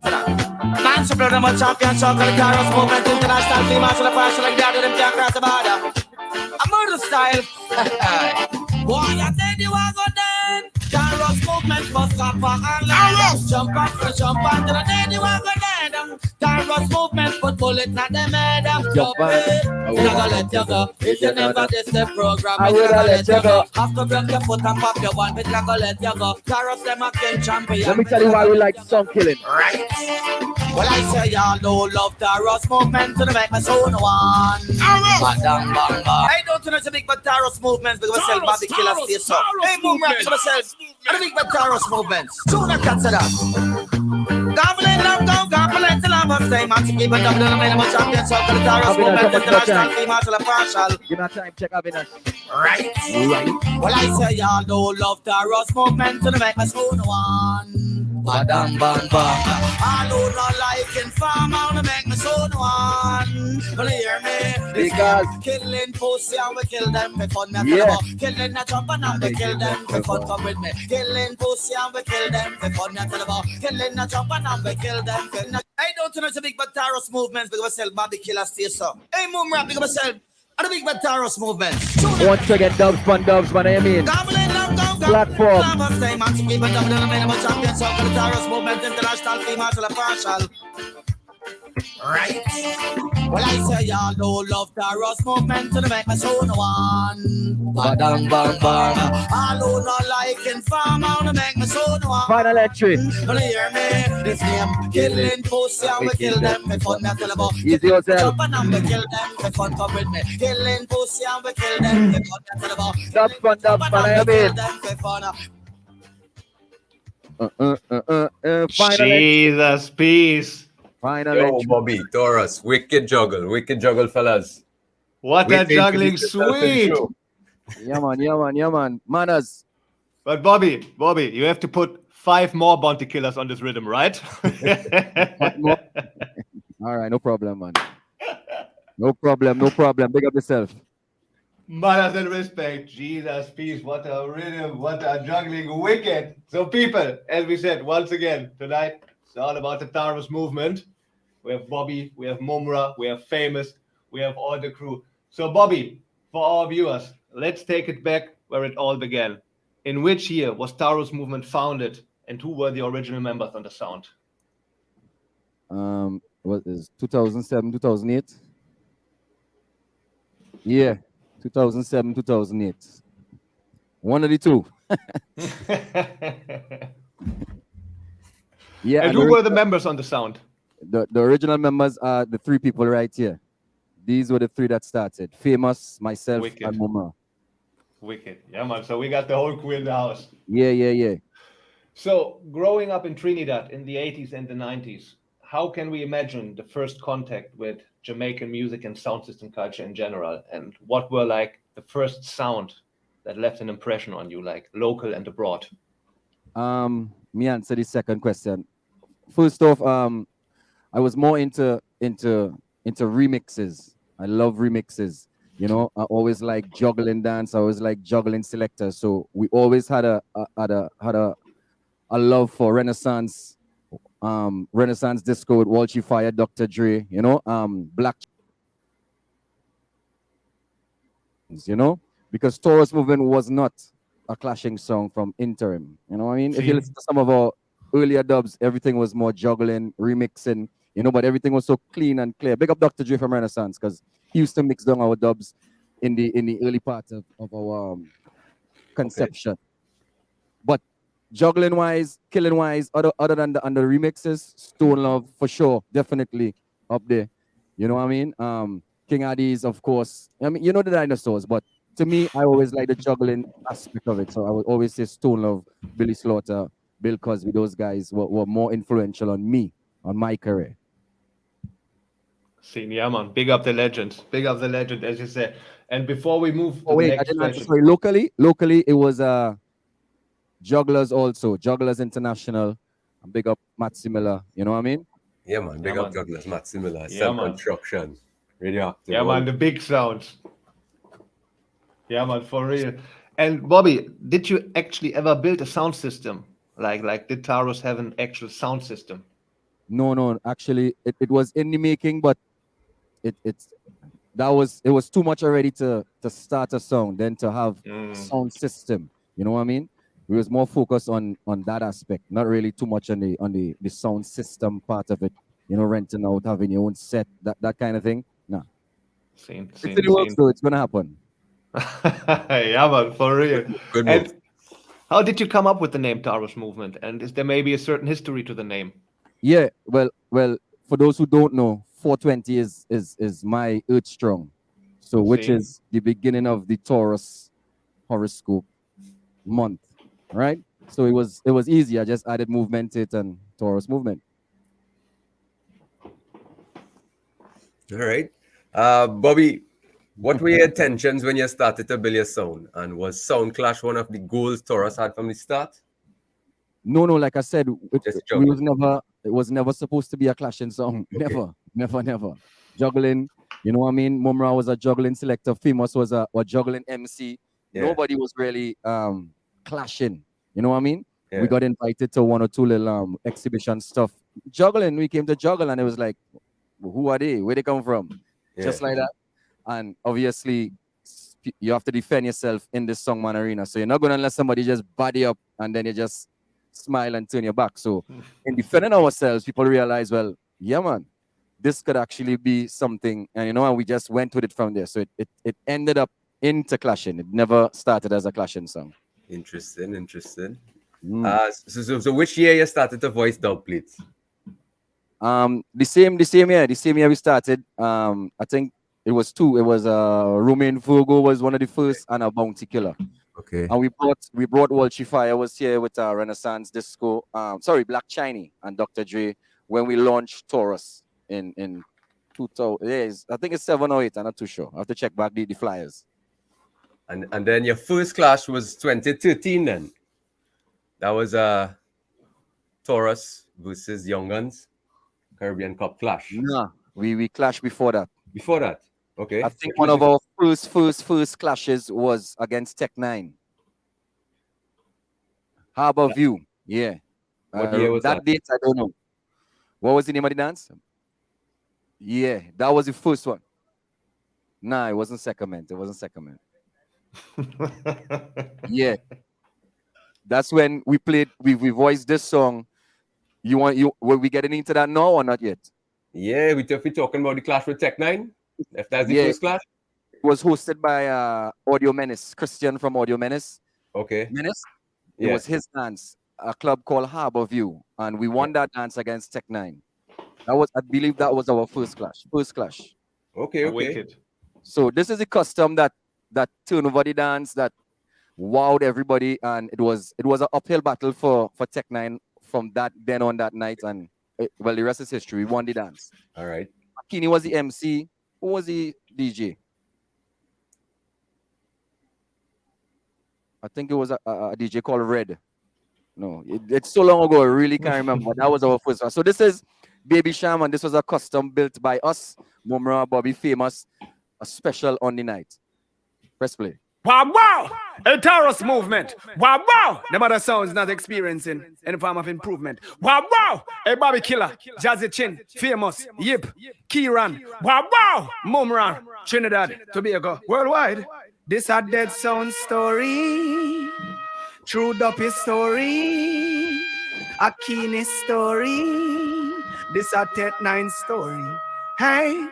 Speaker 17: Man, so blood them a champion, so called Taurus Movement, international team, so the person like that, them can't cross the border. A murder style. Boy, I said you are good then. Taurus Movement must stop and land. Jump up to the dead, you are good then. head. Taurus Movement put bullet in them head. Dubplate, we not gonna let you go. If you never diss the program, we not gonna let you go. After break your foot and pop your one, we not gonna let you go. Taurus them a king champion.
Speaker 13: Let me tell you why we like song killing.
Speaker 17: Right. Well, I say y'all don't love Taurus Movement to the make my soul one. Bang, bang, bang. I don't know to big but Taurus Movement because myself Bobby Killer stay so. Hey, move rap to myself. I big but Taurus Movement. Soon I cancel that. Goblin love go, goblin till I'm on stage. Man, to keep it up to the minimum champion. So for the Taurus Movement international team, martial and partial.
Speaker 13: Give me a time check, Avinash.
Speaker 17: Right. Well, I say y'all don't love Taurus Movement to the make my soul one. Badam bam bam. All who not like inform how to make me soul one. Will you hear me?
Speaker 13: Because
Speaker 17: killing pussy and we kill them for fun.
Speaker 13: Yeah.
Speaker 17: Killing a jump and we kill them for fun. Come with me. Killing pussy and we kill them for fun. Killing a jump and we kill them for fun. I don't know to big but Taurus Movements because myself Bobby Killer stay so. Hey, move rap because myself. And the big bad Taurus Movement.
Speaker 13: Once again, Dubs PON DUBS, man, I mean. Platform.
Speaker 17: International team, martial and partial. Right. Well, I say y'all don't love Taurus Movement to the make my soul one. Badam bam bam. All who not like inform how to make my soul one.
Speaker 13: Final entry.
Speaker 17: Will you hear me? This name killing pussy and we kill them for fun. That's all about.
Speaker 13: Easy yourself.
Speaker 17: Jump and we kill them for fun. Come with me. Killing pussy and we kill them for fun. That's all about.
Speaker 13: Dubs PON DUBS, man, I mean. Final
Speaker 11: Jesus, peace.
Speaker 13: Final
Speaker 12: Yo,
Speaker 13: entry.
Speaker 12: Bobby, Taurus, wicked juggle, fellas.
Speaker 11: What
Speaker 12: Wait
Speaker 11: a
Speaker 12: till
Speaker 11: juggling
Speaker 12: introduce yourself in the
Speaker 11: sweet.
Speaker 12: show.
Speaker 13: Yeah, man. Manners.
Speaker 11: But Bobby, you have to put 5 more bounty killers on this rhythm, right?
Speaker 13: All right, no problem, man. No problem. Big up yourself.
Speaker 11: Manners and respect. Jesus, peace. What a rhythm. What a juggling wicked. So people, as we said, once again, tonight, it's all about the Taurus Movement. We have Bobby, we have Mumra, we have Famous, we have all the crew. So Bobby, for our viewers, let's take it back where it all began. In which year was Taurus Movement founded and who were the original members on the sound?
Speaker 13: What is 2007, 2008? Yeah, 2007, 2008. One of the two. Yeah.
Speaker 11: And who were the members on the sound?
Speaker 13: The original members are the 3 people right here. These were the 3 that started. Famous, myself,
Speaker 11: Wicked.
Speaker 13: and Mumra.
Speaker 11: Wicked. Yeah, man. So we got the whole crew in the house.
Speaker 13: Yeah.
Speaker 11: So growing up in Trinidad in the 80s and the 90s, how can we imagine the first contact with Jamaican music and sound system culture in general? And what were like the first sound that left an impression on you, like local and abroad?
Speaker 13: Me answer the second question. First off, I was more into remixes. I love remixes. You know, I always like juggling dance. I always like juggling selector. So we always had a love for Renaissance disco with Walshy Fire, Dr. Dre. You know, Black. You know, because Taurus Movement was not a clashing song from interim. You know what I mean? If you listen to some of our earlier dubs, everything was more juggling, remixing, you know, but everything was so clean and clear. Big up Dr. Dre from Renaissance because he used to mix down our dubs in the early part of our conception. Okay. But juggling wise, killing wise, other than the remixes, Stone Love for sure, definitely up there. You know what I mean? King Addies, of course. I mean, you know the dinosaurs, but to me, I always like the juggling aspect of it. So I would always say Stone Love, Billy Slaughter, Bill Cosby, those guys were more influential on me, on my career.
Speaker 11: See, yeah, man. Big up the legend, as you said. And before we move to
Speaker 13: wait,
Speaker 11: the next
Speaker 13: I didn't answer.
Speaker 11: question.
Speaker 13: Sorry, locally, it was Jugglers also, Jugglers International. And big up Matt Similar, you know what I mean?
Speaker 12: Yeah, man. Big up Jugglers, Matt Similar,
Speaker 11: Yeah,
Speaker 12: Self-Construction, Radioactive.
Speaker 11: Yeah, man, the big sounds. Yeah, man, for real. And Bobby, did you actually ever build a sound system? Like did Taurus have an actual sound system?
Speaker 13: No. Actually, it was in the making, but it was too much already to start a song than to have a sound system. You know what I mean? We was more focused on that aspect, not really too much on the sound system part of it. renting out, having your own set, that kind of thing. No.
Speaker 11: Same.
Speaker 13: It's in the works, though. It's gonna happen.
Speaker 11: Yeah, man, for real.
Speaker 12: Good
Speaker 11: And
Speaker 12: move.
Speaker 11: how did you come up with the name Taurus Movement? And is there maybe a certain history to the name?
Speaker 13: Yeah, well, for those who don't know, 420 is my Earth Strong, so which
Speaker 11: Same.
Speaker 13: is the beginning of the Taurus horoscope month, right? So it was easy. I just added movement to it and Taurus Movement.
Speaker 12: All right. Bobby, what were your intentions when you started to build your sound? And was Sound Clash one of the goals Taurus had from the start?
Speaker 13: No, like I said, it was never supposed to be a clashing song. Never. Juggling, you know what I mean? Mumra was a juggling selector. Famous was a juggling MC.
Speaker 12: Yeah.
Speaker 13: Nobody was really clashing. You know what I mean?
Speaker 12: Yeah.
Speaker 13: We got invited to one or two little exhibition stuff. Juggling, we came to juggle and it was like, who are they? Where they come from? Just like that. And obviously, you have to defend yourself in this songman arena. So you're not going to let somebody just body up and then you just smile and turn your back. So in defending ourselves, people realize, well, yeah, man, this could actually be something. And and we just went with it from there. So it ended up into clashing. It never started as a clashing song.
Speaker 12: Interesting. So which year you started to voice Dubplate?
Speaker 13: The same year we started. I think it was two. It was Romain Virgo was one of the first, and a Bounty Killer.
Speaker 12: Okay.
Speaker 13: And we brought Walshy Fire was here with Renaissance Disco. Black Chiney and Dr. Dre when we launched Taurus in 2000. I think it's 7 or 8. I'm not too sure. I have to check back the flyers.
Speaker 12: And then your first clash was 2013 then. That was Taurus versus Young Guns Caribbean Cup clash.
Speaker 13: Nah, we clashed before that.
Speaker 12: Before that? Okay.
Speaker 13: I think one of our first clashes was against Tech 9. Harbor View. Yeah.
Speaker 12: What year was that?
Speaker 13: That date, I don't know. What was the name of the dance? Yeah, that was the first one. Nah, it wasn't Sacrament. Yeah. That's when we played, we voiced this song. Were we getting into that now or not yet?
Speaker 12: Yeah, we talking about the clash with Tech 9. If that's the first clash?
Speaker 13: It was hosted by Audio Menace, Christian from Audio Menace.
Speaker 12: Okay.
Speaker 13: Menace? It was his dance, a club called Harbor View, and we won that dance against Tech 9. I believe that was our first clash.
Speaker 12: Okay.
Speaker 11: Wicked.
Speaker 13: So this is a custom that turned over the dance that wowed everybody, and it was an uphill battle for Tech 9 from that night, and the rest is history. We won the dance.
Speaker 12: All right.
Speaker 13: Kini was the MC. Who was the DJ? I think it was a DJ called Red. No, it's so long ago, I really can't remember. That was our first one. So this is Baby Sham, and this was a custom built by us, Mumra, Bobby Famous, a special on the night. Press play.
Speaker 18: Wow! A Taurus Movement. Wow! The mother sounds not experiencing any form of improvement. Wow! A Bobby Killer, Jazzy Chin, Famous, Yip, Kieran. Wow! Mumra, Trinidad, Tobago, worldwide. This a dead sound story. True Duppy story. A Keeney story. This a Tet 9 story. Hey.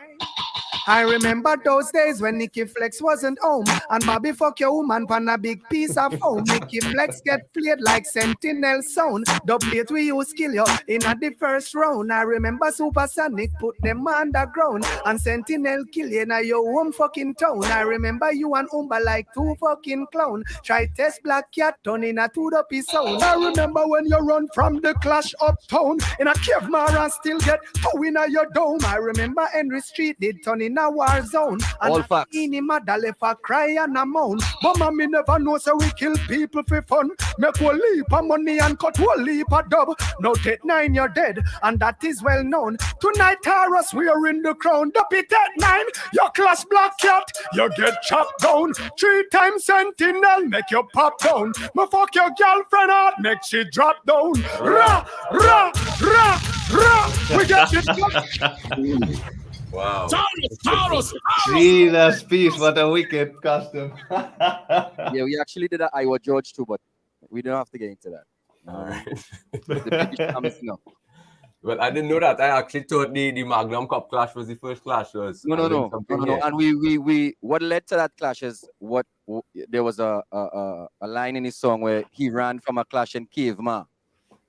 Speaker 18: I remember those days when Nicky Flex wasn't home and Bobby fuck your woman pan a big piece of foam. Nicky Flex get played like Sentinel Sound. Dubplate we use kill you in the first round. I remember Supersonic put them underground and Sentinel kill you in your home fucking town. I remember you and Umba like two fucking clown. Try test Black Cat turn in a 2 Duppy sound. I remember when you run from the clash uptown in a cave and still get 2 in your dome. I remember Henry Street did turn in a war zone.
Speaker 13: All
Speaker 18: and
Speaker 13: facts.
Speaker 18: Any mother left a cry and a moan. Mama me never know so we kill people for fun. Make one leap of money and cut one leap of dub. Now Tet 9 you're dead and that is well known. Tonight Taurus we are in the crown. Duppy Tet 9 your class Black Cat you get chopped down. 3 times Sentinel make you pop down. Me fuck your girlfriend hard make she drop down. Ra ra ra ra. We get it.
Speaker 12: Wow.
Speaker 11: Taurus! Jesus, peace, what a wicked custom.
Speaker 13: Yeah, we actually did an Iowa George too, but we don't have to get into that.
Speaker 12: All right.
Speaker 13: The big no.
Speaker 12: Well, I didn't know that. I actually thought the Magnum Cup clash was the first clash.
Speaker 13: No. And we what led to that clash is there was a line in his song where he ran from a clash in Cave Ma.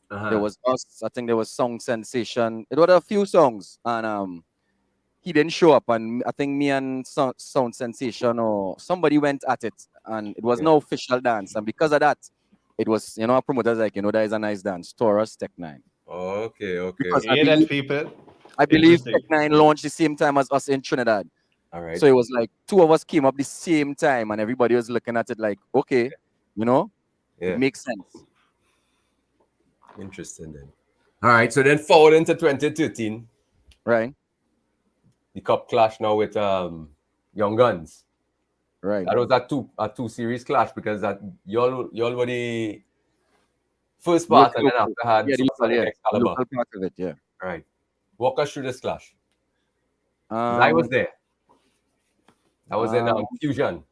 Speaker 13: There was us. I think there was Song Sensation. It was a few songs, and he didn't show up. And I think me and Sound Sensation or somebody went at it, and it was no official dance. And because of that, it was our promoters like that is a nice dance. Taurus Tech 9.
Speaker 12: Okay.
Speaker 13: Because
Speaker 11: people.
Speaker 13: I believe Tech 9 launched the same time as us in Trinidad.
Speaker 12: All right.
Speaker 13: So it was like two of us came up the same time, and everybody was looking at it like, okay, it makes sense.
Speaker 12: Interesting then. All right, so then forward into 2013.
Speaker 13: Right.
Speaker 12: The cup clash now with Young Guns.
Speaker 13: Right.
Speaker 12: That was a two series clash because that y'all were the first part and then after had Excalibur.
Speaker 13: Local part of it, yeah.
Speaker 12: Right. Walk us through this clash. I was there. I was in Fusion.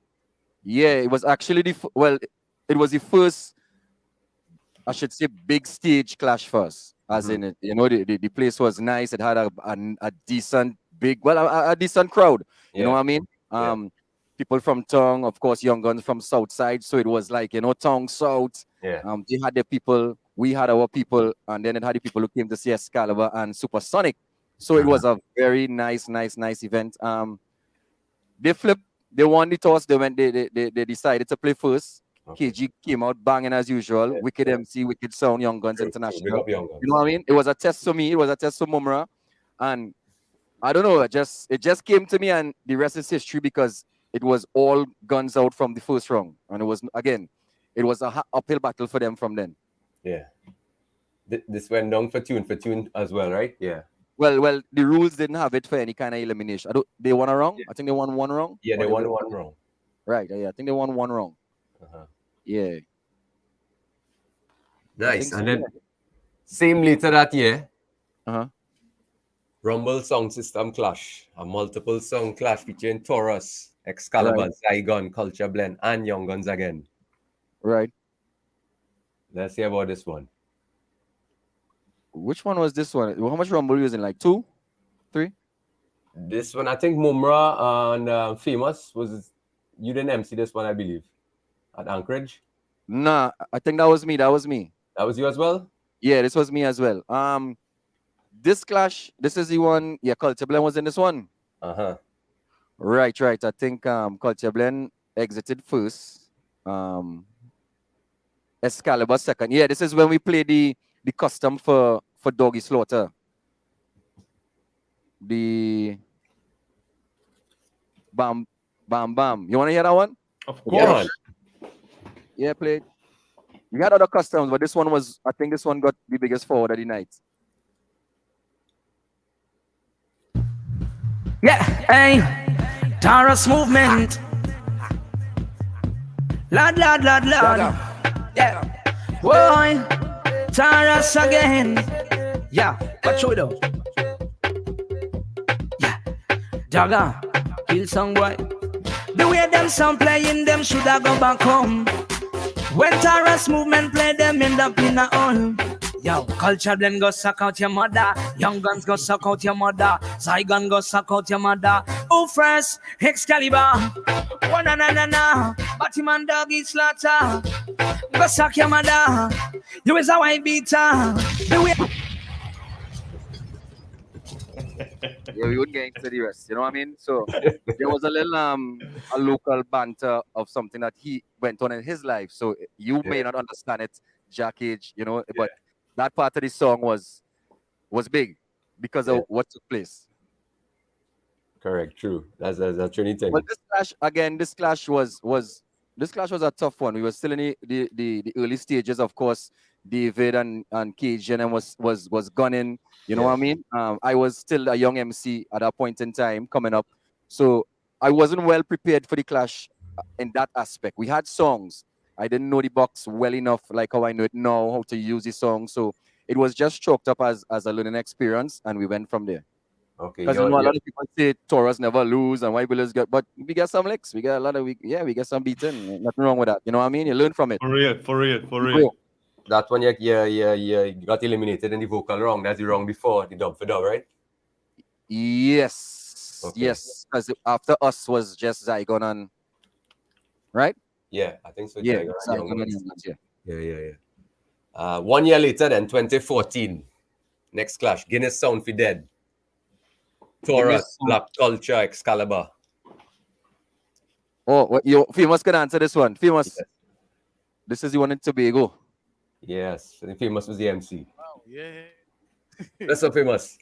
Speaker 13: Yeah, it was actually it was the first, I should say, big stage clash first. As in it, the place was nice. It had a decent a decent crowd. You know what I mean? People from Tongue, of course, Young Guns from South Side. So it was like, Tongue South.
Speaker 12: Yeah.
Speaker 13: They had their people, we had our people, and then it had the people who came to see Excalibur and Supersonic. So it was a very nice event. They won the toss. They decided to play first. KG came out banging as usual. Wicked MC, Wicked Sound, Young Guns International. You know what I mean? It was a test for me. It was a test for Mumra. And I don't know, it just came to me, and the rest is history because it was all guns out from the first round. And it was a uphill battle for them from then.
Speaker 12: Yeah. This went down for tune as well, right? Yeah.
Speaker 13: Well, the rules didn't have it for any kind of elimination. They won a wrong? I think they won one wrong.
Speaker 12: Yeah, they won one wrong.
Speaker 13: Right, yeah, I think they won one wrong. Yeah.
Speaker 12: Nice. And then same later that year, Rumble Sound System clash, a multiple song clash between Taurus, Excalibur, Zygon, Culture Blend, and Young Guns again.
Speaker 13: Right.
Speaker 12: Let's hear about this one.
Speaker 13: Which one was this one? How much Rumble were you using? Like 2, 3?
Speaker 12: This one, I think Mumra and Famous you didn't MC this one, I believe, at Anchorage.
Speaker 13: Nah, I think that was me. That was
Speaker 12: you as well?
Speaker 13: Yeah, this was me as well. This clash, this is the one. Yeah, Culture Blend was in this one. Right. I think Culture Blend exited first. Excalibur second. Yeah, this is when we played the custom for Doggy Slaughter. The Bam Bam. You want to hear that one?
Speaker 11: Of course.
Speaker 13: Yeah, played. We had other customs, but this one I think this one got the biggest forward of the night.
Speaker 19: Yeah, hey, Taurus Movement. Lord. Yeah. Boy, Taurus again. Yeah, what show though? Yeah, Jagga, kill some boy. The way them sound playing, them shoulda go back home. When Taurus Movement play, them end up in a hole. Yo, Culture Blend go suck out your mother. Young Guns go suck out your mother. Zygon go suck out your mother. Who first? Excalibur. Na. Batman Doggy Slaughter. Go suck your mother. You is a white beater.
Speaker 13: Yeah, we wouldn't get into the rest. You know what I mean? So there was a little a local banter of something that he went on in his life. So you may not understand it, Jahcage, but that part of the song was big because of what took place.
Speaker 12: Correct, true. That's a Trinity thing.
Speaker 13: But this clash was a tough one. We were still in the early stages, of course. David and Cage and was gunning. You know what I mean? I was still a young MC at that point in time coming up. So I wasn't well prepared for the clash in that aspect. We had songs. I didn't know the box well enough, like how I know it now, how to use the song. So it was just chalked up as a learning experience, and we went from there.
Speaker 12: Okay.
Speaker 13: Because a lot of people say Taurus never lose and why Willis get, but we get some licks. We get a lot of we get some beaten. Nothing wrong with that. You know what I mean? You learn from it.
Speaker 11: For real.
Speaker 12: That one you got eliminated in the vocal round. That's the round before the dub for dub, right?
Speaker 13: Yes.
Speaker 12: Okay.
Speaker 13: Yes. Because after us was just Zygon and right?
Speaker 12: Yeah, I think so.
Speaker 13: Yeah,
Speaker 12: Zygon and
Speaker 13: Zygon
Speaker 12: Young
Speaker 13: and
Speaker 12: Guns.
Speaker 13: Young Guns,
Speaker 12: Yeah. 1 year later, then 2014. Next clash, Guinness Sound for Dead. Taurus, Black Culture, Excalibur.
Speaker 13: Oh, what you Famous can answer this one. Famous. Yes. This is the one in Tobago.
Speaker 12: Yes, the Famous was the MC.
Speaker 20: Wow, yeah.
Speaker 12: That's so Famous.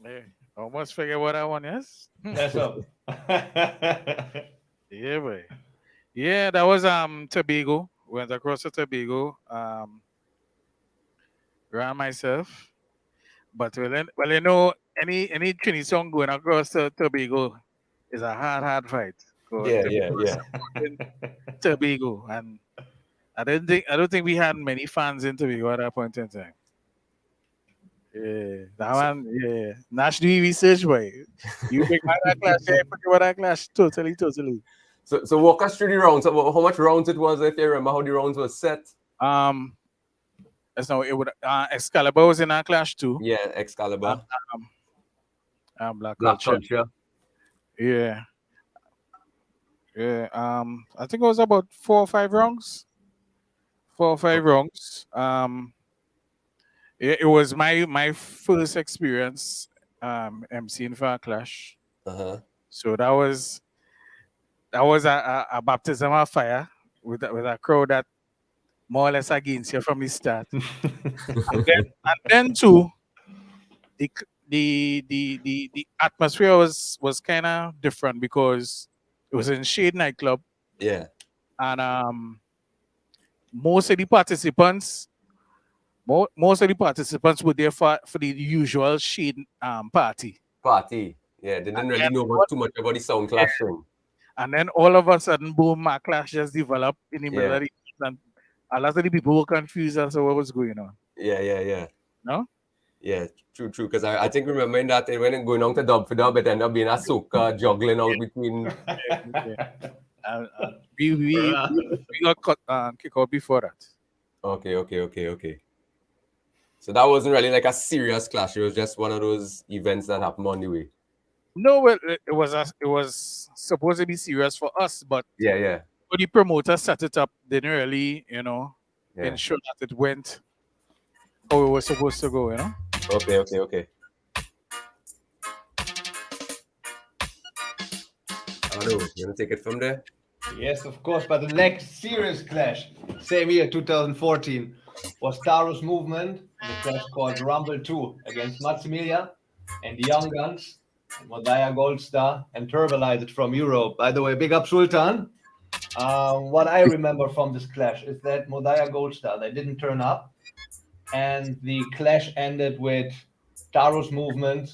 Speaker 20: Yeah. Almost figure what I want, yes?
Speaker 11: That's up.
Speaker 20: Yeah, boy. Yeah, that was Tobago. Went across to Tobago. Ran myself. But well, you know, any Trini song going across to Tobago is a hard fight.
Speaker 12: Yeah.
Speaker 20: Tobago, and I don't think we had many fans in Tobago at that point in time. Yeah, that one, yeah. Nash do research, boy. You pick that clash, yeah, forget what that clash. Totally.
Speaker 12: So walk us through the rounds. How much rounds it was, if you remember how the rounds were set?
Speaker 20: So it would Excalibur was in our clash too.
Speaker 12: Yeah, Excalibur.
Speaker 20: Black Culture. Yeah. I think it was about 4 or 5 rounds. 4 or 5 rounds. It was my first experience emceeing for a clash. So that was a baptism of fire with a crowd that more or less against you from the start. and then too, the atmosphere was kind of different because it was in Shade nightclub.
Speaker 12: Yeah.
Speaker 20: And most of the participants were there for the usual Shade party.
Speaker 12: Yeah, they didn't really know too much about the sound clash thing.
Speaker 20: And then all of a sudden, boom, my clash just developed in the middle of the and a lot of the people were confused as to what was going on.
Speaker 12: Yeah.
Speaker 20: No?
Speaker 12: Yeah, true. Because I think remembering that when going on to dub for dub, it ended up being a soca juggling out between.
Speaker 20: We got kicked out before that.
Speaker 12: Okay. So that wasn't really like a serious clash. It was just one of those events that happened on the way.
Speaker 20: No, well, it was supposed to be serious for us, but
Speaker 12: yeah.
Speaker 20: When the promoter set it up, didn't really, ensure that it went how it was supposed to go,
Speaker 12: Okay. Hello, you want to take it from there?
Speaker 11: Yes, of course. But the next serious clash, same year, 2014, was Taurus Movement, the clash called Rumble 2 against Maximilia and the Young Guns, Modaya Goldstar, and Turbalize It from Europe. By the way, big up Sultan. What I remember from this clash is that Modaya Goldstar, they didn't turn up, and the clash ended with Taurus Movement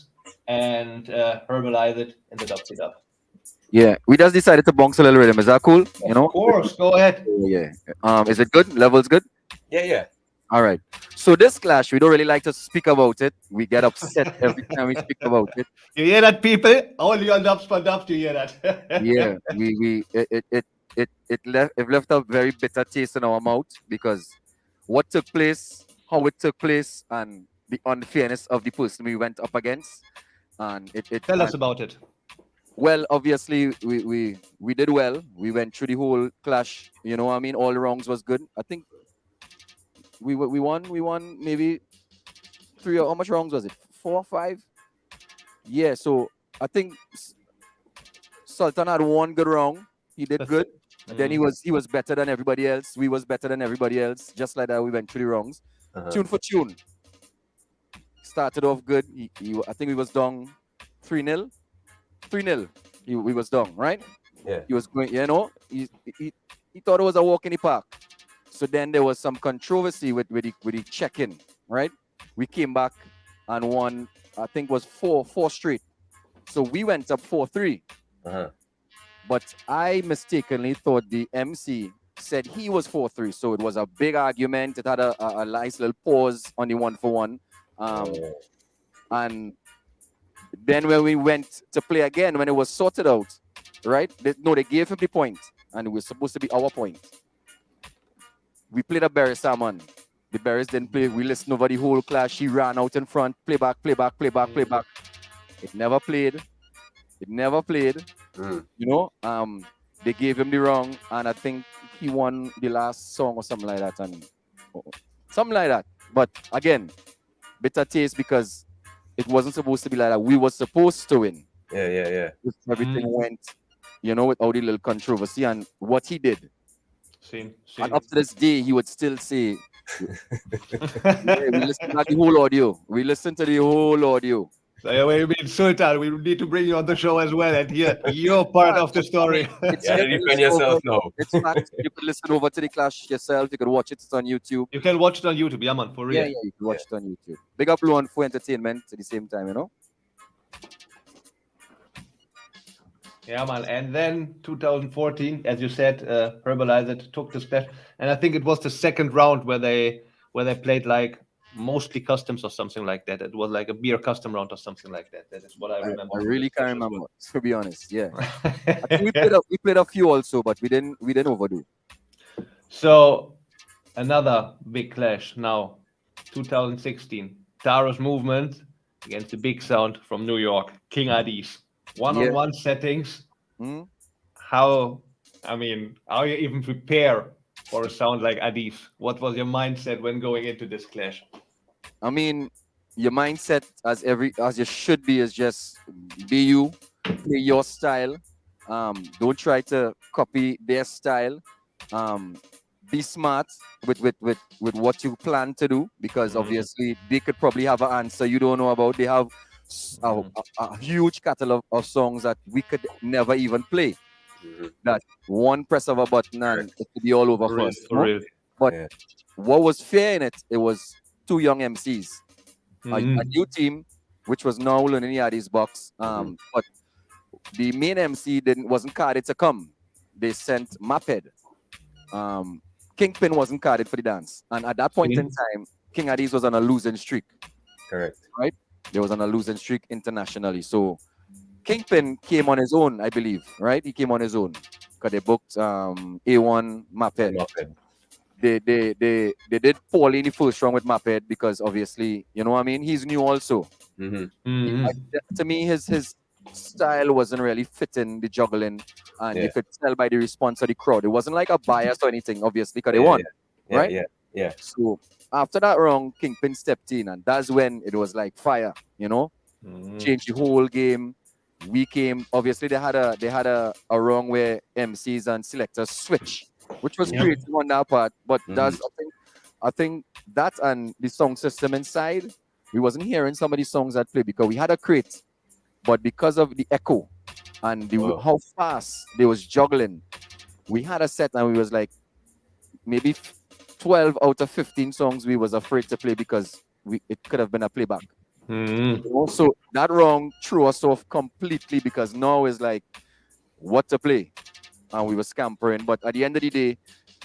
Speaker 11: and Herbalize It in the Dubs DUBS.
Speaker 13: Yeah, we just decided to bounce a little rhythm. Is that cool?
Speaker 11: Of course, go ahead.
Speaker 13: Yeah. Is it good? Level's good?
Speaker 12: Yeah.
Speaker 13: All right. So this clash, we don't really like to speak about it. We get upset every time we speak about it.
Speaker 11: You hear that, people? Only on Dubs PON DUBS, do you hear that?
Speaker 13: Yeah, it left a very bitter taste in our mouth because what took place, how it took place, and the unfairness of the person we went up against. And
Speaker 11: Tell us about it.
Speaker 13: Well, obviously, we did well. We went through the whole clash. You know what I mean? All the rounds was good. I think we won maybe 3 or how much rounds was it? 4 or 5? Yeah, so I think Sultan had 1 good round. He did good. Then he was better than everybody else. We was better than everybody else. Just like that, we went through the rounds. Tune for tune. Started off good. I think we was down 3-0. 3-0. He was down, right?
Speaker 12: Yeah.
Speaker 13: He was going, he thought it was a walk in the park. So then there was some controversy with the check-in, right? We came back and won, I think it was 4 straight. So we went up 4-3. But I mistakenly thought the MC said he was 4-3. So it was a big argument. It had a nice little pause on the 1-for-1. And then when we went to play again, when it was sorted out, right? They gave him the point. And it was supposed to be our point. We played a Berry Salmon. The Berries didn't play. We listened over the whole clash. She ran out in front. Play back. It never played. You know, they gave him the wrong, and I think he won the last song or something like that, and something like that. But again, bitter taste because it wasn't supposed to be like that. We were supposed to win.
Speaker 12: Yeah.
Speaker 13: If everything went, you know, without the little controversy and what he did.
Speaker 11: Same.
Speaker 13: And up to this day, he would still say, we listened to the whole audio. We listened to the whole audio.
Speaker 11: So when you mean Sultan, we need to bring you on the show as well and hear your part of the story.
Speaker 12: Defend yourself now.
Speaker 13: It's fact. You could listen over to the clash yourself. You could watch it on YouTube.
Speaker 11: You can watch it on YouTube, yeah, man, for real.
Speaker 13: Yeah, you can watch it on YouTube. Big up Luan for entertainment at the same time, you know?
Speaker 11: Yeah, man. And then 2014, as you said, Herbalizer took the step. And I think it was the second round where they played like mostly customs or something like that. It was like a beer custom round or something like that. That is what I remember.
Speaker 13: I really can't remember, to be honest. Yeah. I think we played a few also, but we didn't overdo.
Speaker 11: So another big clash now, 2016. Taurus Movement against the big sound from New York, King IDs. One-on-one settings. How you even prepare for a sound like Adif? What was your mindset when going into this clash?
Speaker 13: I mean, your mindset as you should be is just be you, play your style. Don't try to copy their style. Be smart with what you plan to do, because obviously they could probably have an answer you don't know about. They have a huge catalog of songs that we could never even play. That one press of a button and it could be all over for us. But what was fair in it? It was two young MCs, a new team, which was now learning Yadi's box. But the main MC wasn't carded to come. They sent Maped. Kingpin wasn't carded for the dance, and at that point in time, King Addies was on a losing streak.
Speaker 12: Correct.
Speaker 13: Right? They was on a losing streak internationally. So Kingpin came on his own, I believe, right? He came on his own because they booked A1 Maped. They did poorly in the first round with Maped because obviously, you know what I mean? He's new also. To me, his style wasn't really fitting the juggling, and you could tell by the response of the crowd. It wasn't like a bias or anything, obviously, because they won, right?
Speaker 12: Yeah.
Speaker 13: So after that round, Kingpin stepped in, and that's when it was like fire, you know? Changed the whole game. We came, obviously they had a round where MCs and selectors switch, which was great on that part. But that's I think that and the song system inside, we wasn't hearing some of the songs that play because we had a crate, but because of the echo and how fast they was juggling, we had a set and we was like maybe 12 out of 15 songs we was afraid to play because it could have been a playback. So that round threw us off completely because now is like what to play, and we were scampering. But at the end of the day,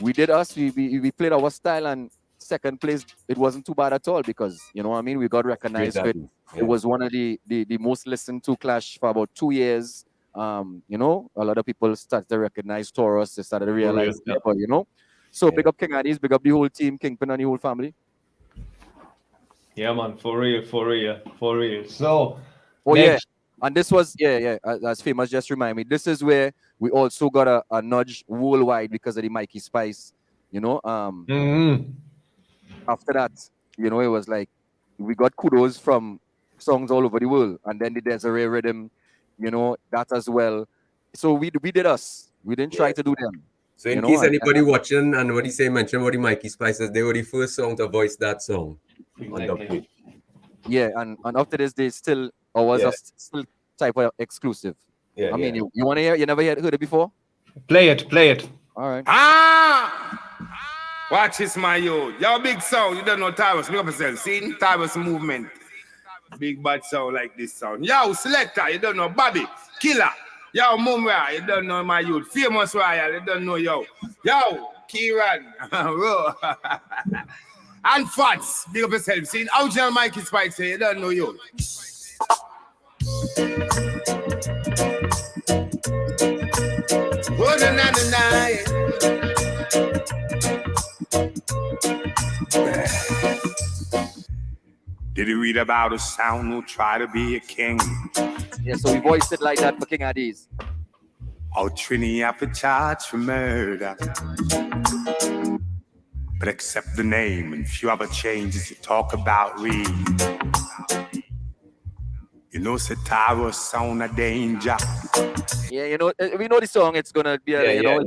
Speaker 13: we did us. We played our style, and second place it wasn't too bad at all because you know what I mean. We got recognized. It was one of the most listened to clash for about 2 years. You know, a lot of people started to recognize Taurus. They started to realize, you know. So big up King Addies, big up the whole team, Kingpin and the whole family.
Speaker 11: Yeah, man, for real. So,
Speaker 13: and this was, as Famous just reminded me, this is where we also got a nudge worldwide because of the Mikey Spice, you know. After that, you know, it was like, we got kudos from songs all over the world, and then the Desiree Rhythm, you know, that as well. So we did us. We didn't try to do them.
Speaker 12: So in case anybody watching and what he say mention about the Mikey Spices, they were the first song to voice that song.
Speaker 11: Exactly.
Speaker 13: Yeah, and after this, they still still type of exclusive. I mean, you want to hear? You never heard it before?
Speaker 11: Play it.
Speaker 13: All right.
Speaker 21: Watch this, my yo. Yo, big sound. You don't know Taurus. Make up yourself. See? Taurus Movement. Big bad sound like this sound. Yo, Selector. You don't know Bobby. Killer. Yo, Mumra. You don't know my youth. Famous Royal. You don't know yo. Yo, Kieran. And Fats, big up yourself. See, original Mikey Spike say you don't know you. Oh, na.
Speaker 16: Did you read about a sound who tried to be a king?
Speaker 13: Yeah, so we voiced it like that for King Addies.
Speaker 16: Or Trini after charge for murder. But accept the name and few other changes you talk about read. You know, Taurus Sound a danger.
Speaker 13: Yeah, you know, we know the song. It's gonna be,
Speaker 12: yeah.
Speaker 13: So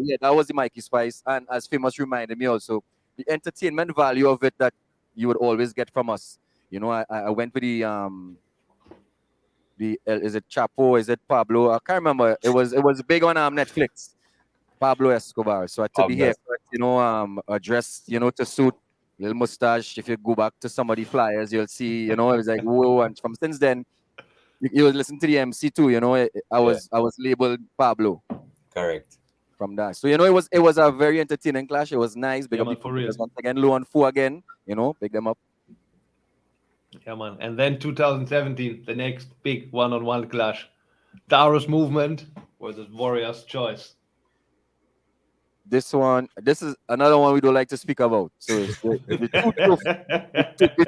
Speaker 13: yeah, that was the Mikey Spice, and as Famous reminded me also, the entertainment value of it that you would always get from us. You know, I went with the is it Chapo? Is it Pablo? I can't remember. It was big on Netflix. Pablo Escobar. So I took the haircut, you know, dressed, you know, to suit, little mustache. If you go back to some of the flyers, you'll see, you know, it was like whoa. And from since then, you listen to the MC too. You know, I was labeled Pablo.
Speaker 12: Correct.
Speaker 13: From that, so you know, it was a very entertaining clash. It was nice. Big up the once again, Low and Fu again. You know, pick them up.
Speaker 11: Yeah, man. And then 2017, the next big one-on-one clash. Taurus Movement versus Warrior's Choice.
Speaker 13: This is another one we don't like to speak about. So the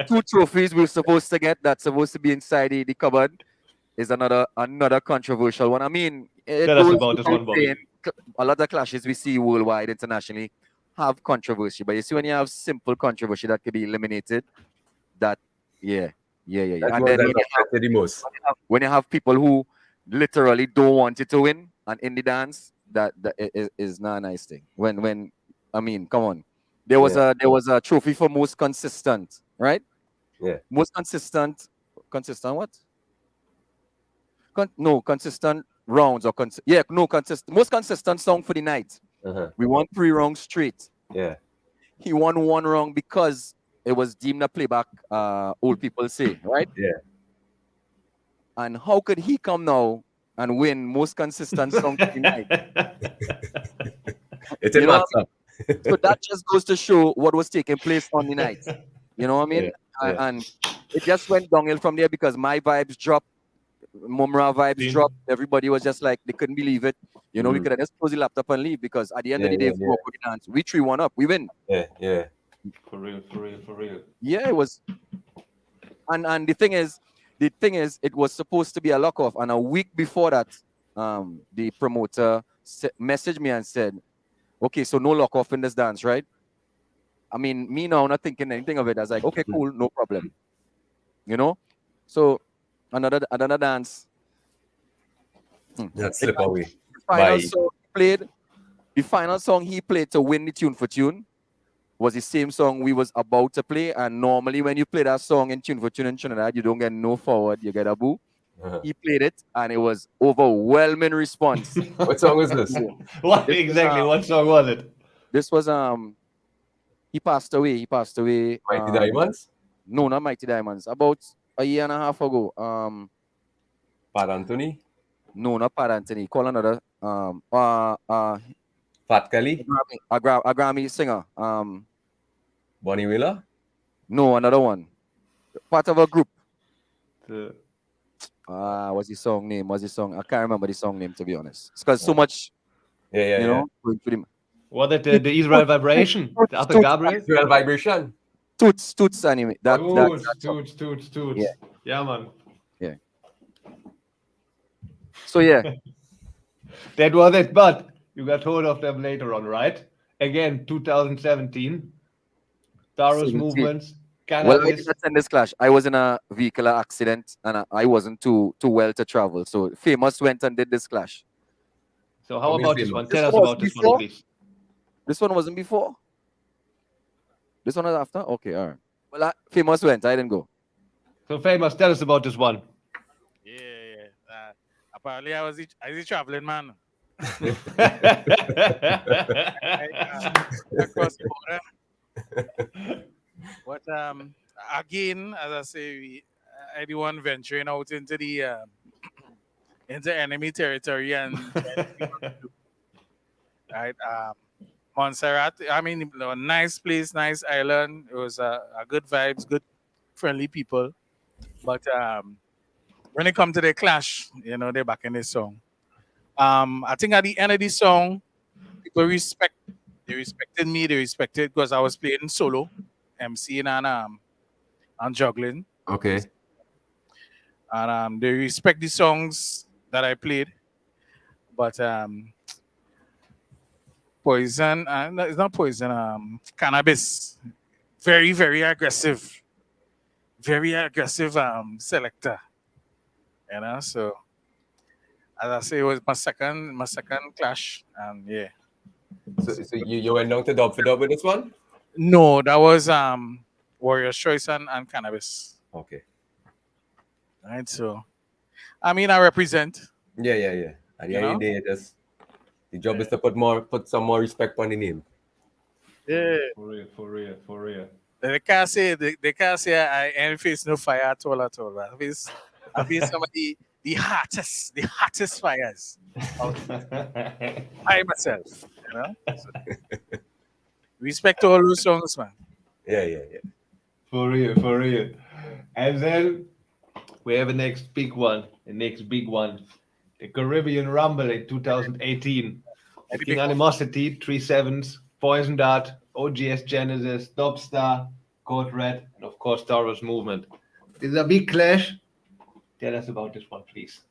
Speaker 13: two trophies we're supposed to get that's supposed to be inside the cupboard is another controversial one. I mean,
Speaker 11: tell us about this one, Bobby.
Speaker 13: A lot of clashes we see worldwide, internationally, have controversy. But you see, when you have simple controversy that can be eliminated, that yeah. And then when you have people who literally don't want it to win and in the dance, that is not a nice thing. When I mean, come on, there was a trophy for most consistent, right?
Speaker 12: Yeah.
Speaker 13: Most consistent what? Consistent rounds or most consistent song for the night. We won 3 rounds straight.
Speaker 12: Yeah.
Speaker 13: He won 1 round because it was deemed a playback, old people say, right?
Speaker 12: Yeah.
Speaker 13: And how could he come now and win most consistent song for the night?
Speaker 12: It's a matter.
Speaker 13: So that just goes to show what was taking place on the night. You know what I mean?
Speaker 12: Yeah.
Speaker 13: And it just went downhill from there because my vibes dropped. Mumra vibes dropped. Everybody was just like, they couldn't believe it. You know, we could have just closed the laptop and leave because at the end of the day, we 3-1 up. We win.
Speaker 12: Yeah.
Speaker 11: For real.
Speaker 13: Yeah, it was. And the thing is, it was supposed to be a lock-off. And a week before that, the promoter messaged me and said, okay, so no lock-off in this dance, right? I mean, me now not thinking anything of it. I was like, okay, cool, no problem. You know? So another dance.
Speaker 12: That slip away.
Speaker 13: The final song he played to win the tune for tune was the same song we was about to play. And normally when you play that song in tune for tune in Trinidad, you don't get no forward, you get a boo. He played it and it was overwhelming response.
Speaker 12: What song was this?
Speaker 11: What song was it?
Speaker 13: This was he passed away.
Speaker 12: Mighty Diamonds?
Speaker 13: No, not Mighty Diamonds. About a year and a half ago.
Speaker 12: Pat Anthony?
Speaker 13: No, not Pat Anthony. Call another
Speaker 12: Fat Kelly?
Speaker 13: A Grammy singer.
Speaker 12: Bonnie Wheeler?
Speaker 13: No, another one. Part of a group. What's the song name? I can't remember the song name, to be honest. It's because so much, you know.
Speaker 11: Was it the Israel Vibration? The Upper Gabriel?
Speaker 12: Israel Vibration?
Speaker 13: Toots anime.
Speaker 11: Toots. Yeah, man.
Speaker 13: Yeah. So, yeah.
Speaker 11: That was it, but you got hold of them later on, right? Again, 2017. Taurus Movements.
Speaker 13: Well, I didn't attend this clash. I was in a vehicular accident and I wasn't too well to travel. So Famous went and did this clash.
Speaker 11: So how about this one? Tell us about this one, please.
Speaker 13: This one wasn't before? This one was after? Okay, all right. Well, Famous went. I didn't go.
Speaker 11: So Famous, tell us about this one.
Speaker 20: Yeah. Apparently, I was a traveling man. Across the border. But again, as I say, anyone venturing out into the into enemy territory and right, Montserrat. I mean, nice place, nice island. It was a good vibes, good friendly people. But when it comes to the clash, you know, they're back in this song. I think at the end of the song, people respect They respected me. They respected because I was playing solo, MCing and juggling.
Speaker 12: Okay.
Speaker 20: And they respect the songs that I played. But Poison, no, it's not Poison. Cannabis, very very aggressive, selector. You know, so as I say, it was my second clash, and yeah.
Speaker 12: So you went down to dub for dub with this one?
Speaker 20: No, that was Warrior's Choice and Cannabis.
Speaker 12: Okay.
Speaker 20: Right, so I mean I represent.
Speaker 12: Yeah. At the end of the day, the job is to put some more respect on the name.
Speaker 20: Yeah.
Speaker 11: For real.
Speaker 20: They can't say I ain't face no fire at all. I face some of the hottest fires. I myself, you know. So, respect to all those songs, man.
Speaker 12: Yeah.
Speaker 11: For real. And then we have the next big one. The Caribbean Rumble in 2018. King Animosity, 3/7, Poison Dart, OGS Genesis, Dubstar, Code Red, and of course Taurus Movement. This is a big clash. Tell us about this one, please.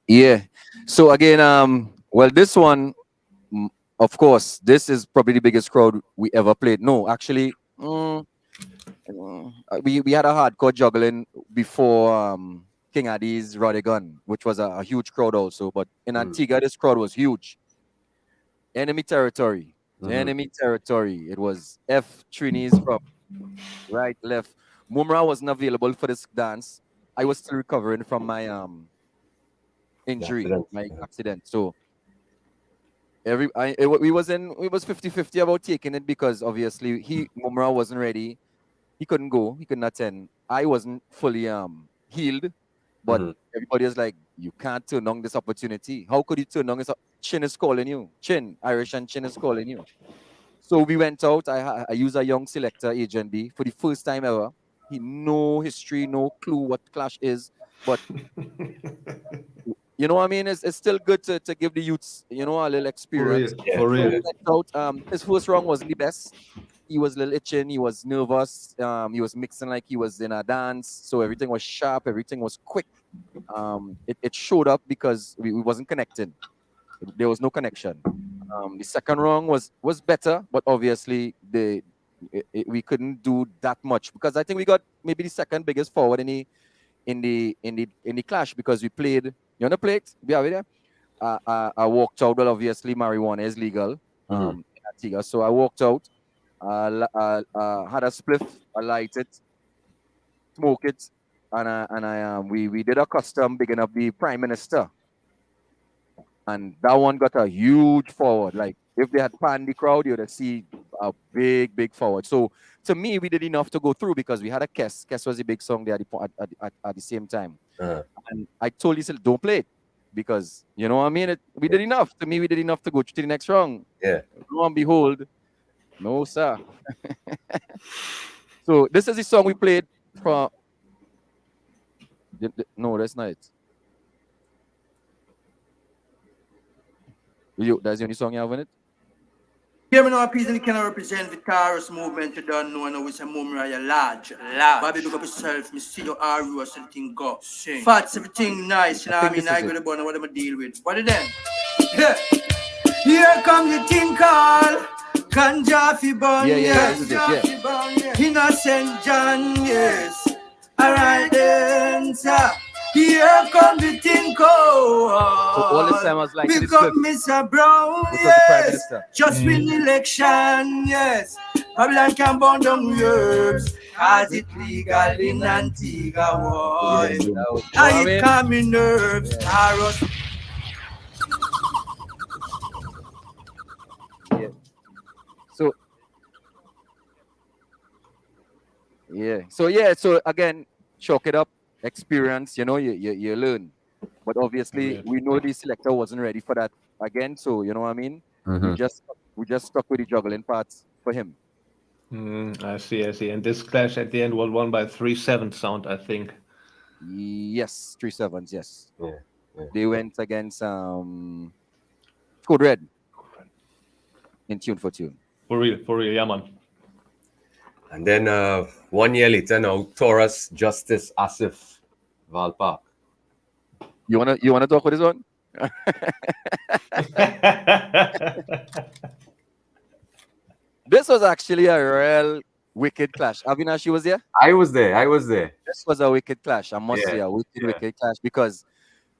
Speaker 13: Yeah. So again, well, this one, of course, this is probably the biggest crowd we ever played. No, actually, we had a hardcore juggling before King Addy's Rodigan, which was a huge crowd also. But in Antigua, this crowd was huge. Enemy territory. Enemy territory. It was F Trinis from right, left. Mumra wasn't available for this dance. I was still recovering from my injury, my accident. So we was 50-50 about taking it because obviously Mumra wasn't ready. He couldn't go. He couldn't attend. I wasn't fully healed, but everybody was like, "You can't turn down this opportunity. How could you turn down this? Chin is calling you. Irish and Chin is calling you." So we went out. I used a young selector, Agent B, for the first time ever. He no history, no clue what clash is, but you know what I mean? It's still good to give the youths, a little experience.
Speaker 11: For real.
Speaker 13: So we went out, his first round wasn't the best. He was a little itching. He was nervous. He was mixing like he was in a dance. So everything was sharp. Everything was quick. It showed up because we wasn't connecting. There was no connection. The second round was better, but obviously we couldn't do that much because I think we got maybe the second biggest forward in the clash because we played. You want to play it? We have it there. I walked out. Well, obviously marijuana is legal in Antigua, so I walked out. Had a spliff, I light it, smoke it, and we did a custom bigging up the Prime Minister, and that one got a huge forward. Like if they had panned the crowd, you would have seen a big forward. So to me, we did enough to go through because we had a Kess. Kess was a big song there at the same time, and I told you, don't play it because you know what I mean. We did enough. To me, we did enough to go to the next round.
Speaker 12: Yeah.
Speaker 13: Lo and behold. No, sir. So this is the song we played from. No, that's not it. That's the only song you have in it?
Speaker 2: Hear me now, please, and can I represent the Taurus Movement? You don't know, now it's a Mumraya large. Bobby, look up yourself. Me see your R.U. or something go. Sing. Fats, everything nice. You know what I mean? I got the bone, what am I deal with? What is then? Yeah. Here comes the thing called Ganja fi bun, yes. Innocent John, yes. Alright then, sir. Here come the thing called.
Speaker 13: So all this time I was like,
Speaker 2: pick up Mr. Brown, yes. Just win election, yes. Babylon can burn down herbs, cause it legal in Antigua, boy. I it calm me nerves, Taurus.
Speaker 13: So again, chalk it up, experience, you learn. But obviously, we know the selector wasn't ready for that again. So you know what I mean. We just stuck with the juggling parts for him.
Speaker 11: I see. And this clash at the end was won by 3/7 Sound, I think.
Speaker 13: Yes, 3/7s. Yes. Yeah. They went against Code Red. in tune for tune.
Speaker 11: For real, yeah, man.
Speaker 12: And then 1 year later now, Taurus, Justice, Asif, Val Park.
Speaker 13: You wanna talk with this one? This was actually a real wicked clash. Avinash, you was there?
Speaker 12: I was there.
Speaker 13: This was a wicked clash. I must
Speaker 12: Yeah,
Speaker 13: say, a wicked clash, because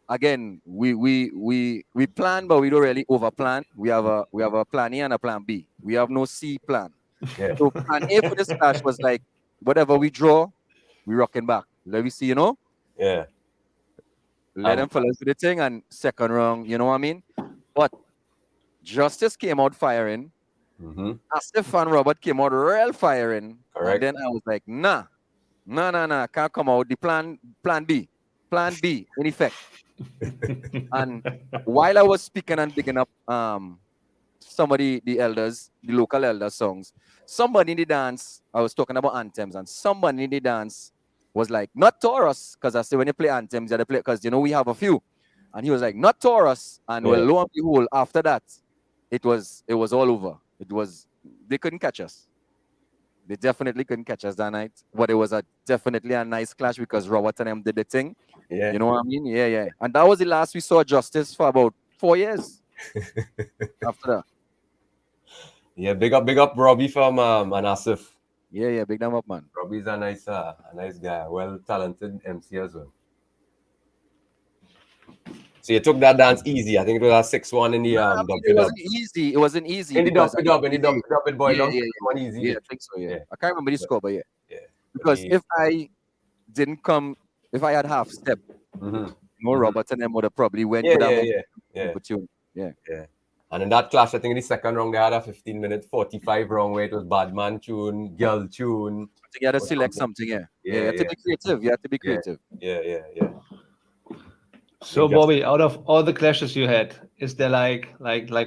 Speaker 13: again, we plan, but we don't really over plan. We have a plan A and a plan B. We have no C plan.
Speaker 12: Yeah.
Speaker 13: So plan A for this clash was like, whatever we draw, we rocking back. Let me see, you know?
Speaker 12: Yeah.
Speaker 13: Let them fellas do the thing, and second round, you know what I mean? But Justice came out firing. Asif and Robert came out real firing.
Speaker 12: Correct.
Speaker 13: And then I was like, nah, can't come out. The plan B in effect. And while I was speaking and picking up somebody, the local elders songs, somebody in the dance, I was talking about anthems, and somebody in the dance was like, not Taurus, because I say when you play anthems, you have to play, because you know we have a few. And he was like, not Taurus. And well, lo and behold, after that, it was all over. They couldn't catch us. They definitely couldn't catch us that night. But it was definitely a nice clash, because Robert and them did the thing.
Speaker 12: Yeah.
Speaker 13: You know what I mean? Yeah. And that was the last we saw Justice for about 4 years. After that.
Speaker 12: Yeah, big up Robbie from and Asif.
Speaker 13: Yeah, big them up, man.
Speaker 12: Robbie's a nice guy, well talented MC as well. So you took that dance easy. I think it was a 6-1 in the
Speaker 13: it wasn't easy. It wasn't easy.
Speaker 12: In the dub it boy.
Speaker 13: Yeah.
Speaker 12: One easy.
Speaker 13: Yeah, I think so. Yeah. I can't remember the score, but yeah. Because if I had half step, Robert and them would have probably went with that.
Speaker 12: Yeah. And in that clash, I think in the second round they had a 15-minute 45 round where it was Badman tune, girl tune.
Speaker 13: I think you had to select something, yeah. You have to be creative. You have to be creative.
Speaker 12: Yeah.
Speaker 11: So Bobby, out of all the clashes you had, is there like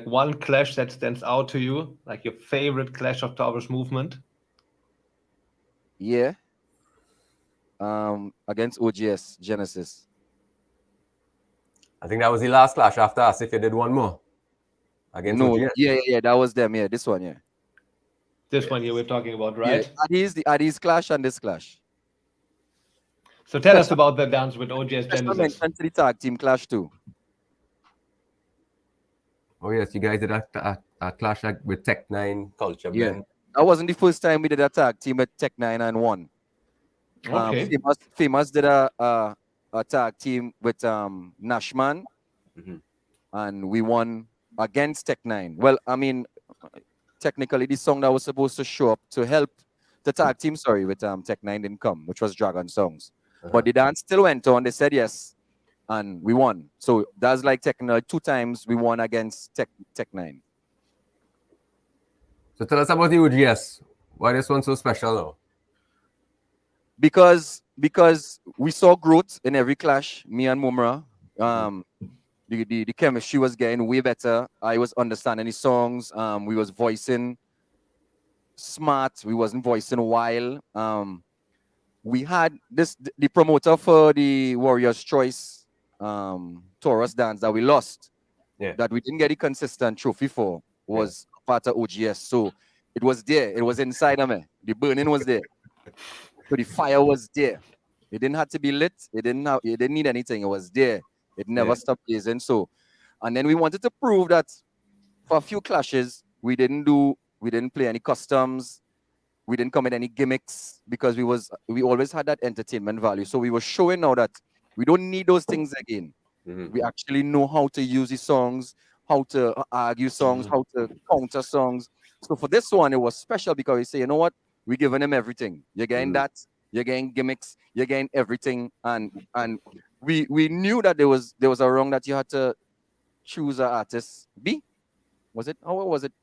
Speaker 11: one clash that stands out to you, like your favorite clash of Taurus Movement?
Speaker 13: Yeah. Against OGS Genesis.
Speaker 12: I think that was the last clash after us. If you did one more against OGS.
Speaker 13: Yeah, that was them. Yeah, this one, yeah.
Speaker 11: This one you were talking about, right?
Speaker 13: Yeah, Addy's clash and this clash.
Speaker 11: So tell us about the dance with OGS Genesis.
Speaker 13: Mention to the tag team clash too.
Speaker 12: Oh yes, you guys did a clash with Tech 9 Culture.
Speaker 13: Yeah, that wasn't the first time we did a tag team with Tech 9 and won.
Speaker 11: Okay.
Speaker 13: Famous did a tag team with Nashman, and we won against Tech 9. Well, I mean, technically the song that was supposed to show up to help the tag team, with Tech 9 didn't come, which was Dragon Songs. But the dance still went on. They said yes, and we won. So that's like technically 2 times we won against Tech 9.
Speaker 12: So tell us about the OGS. Why this one so special now?
Speaker 13: Because we saw growth in every clash. Me and Mumra, the chemistry was getting way better. I was understanding the songs. We was voicing smart. We wasn't voicing wild. We had the promoter for the Warrior's Choice Taurus dance that we lost, that we didn't get a consistent trophy for, was part of OGS. So it was there. It was inside of me. The burning was there. So the fire was there. It didn't have to be lit. It didn't need anything. It was there. It never stopped blazing. So, and then we wanted to prove that for a few clashes, we didn't play any customs. We didn't commit any gimmicks, because we always had that entertainment value. So we were showing now that we don't need those things again. We actually know how to use the songs, how to argue songs, how to counter songs. So for this one, it was special because we say, you know what? We're giving them everything. You're getting that. You're getting gimmicks. You're getting everything. And we knew that there was a round that you had to choose an artist. B? Was it? How was it?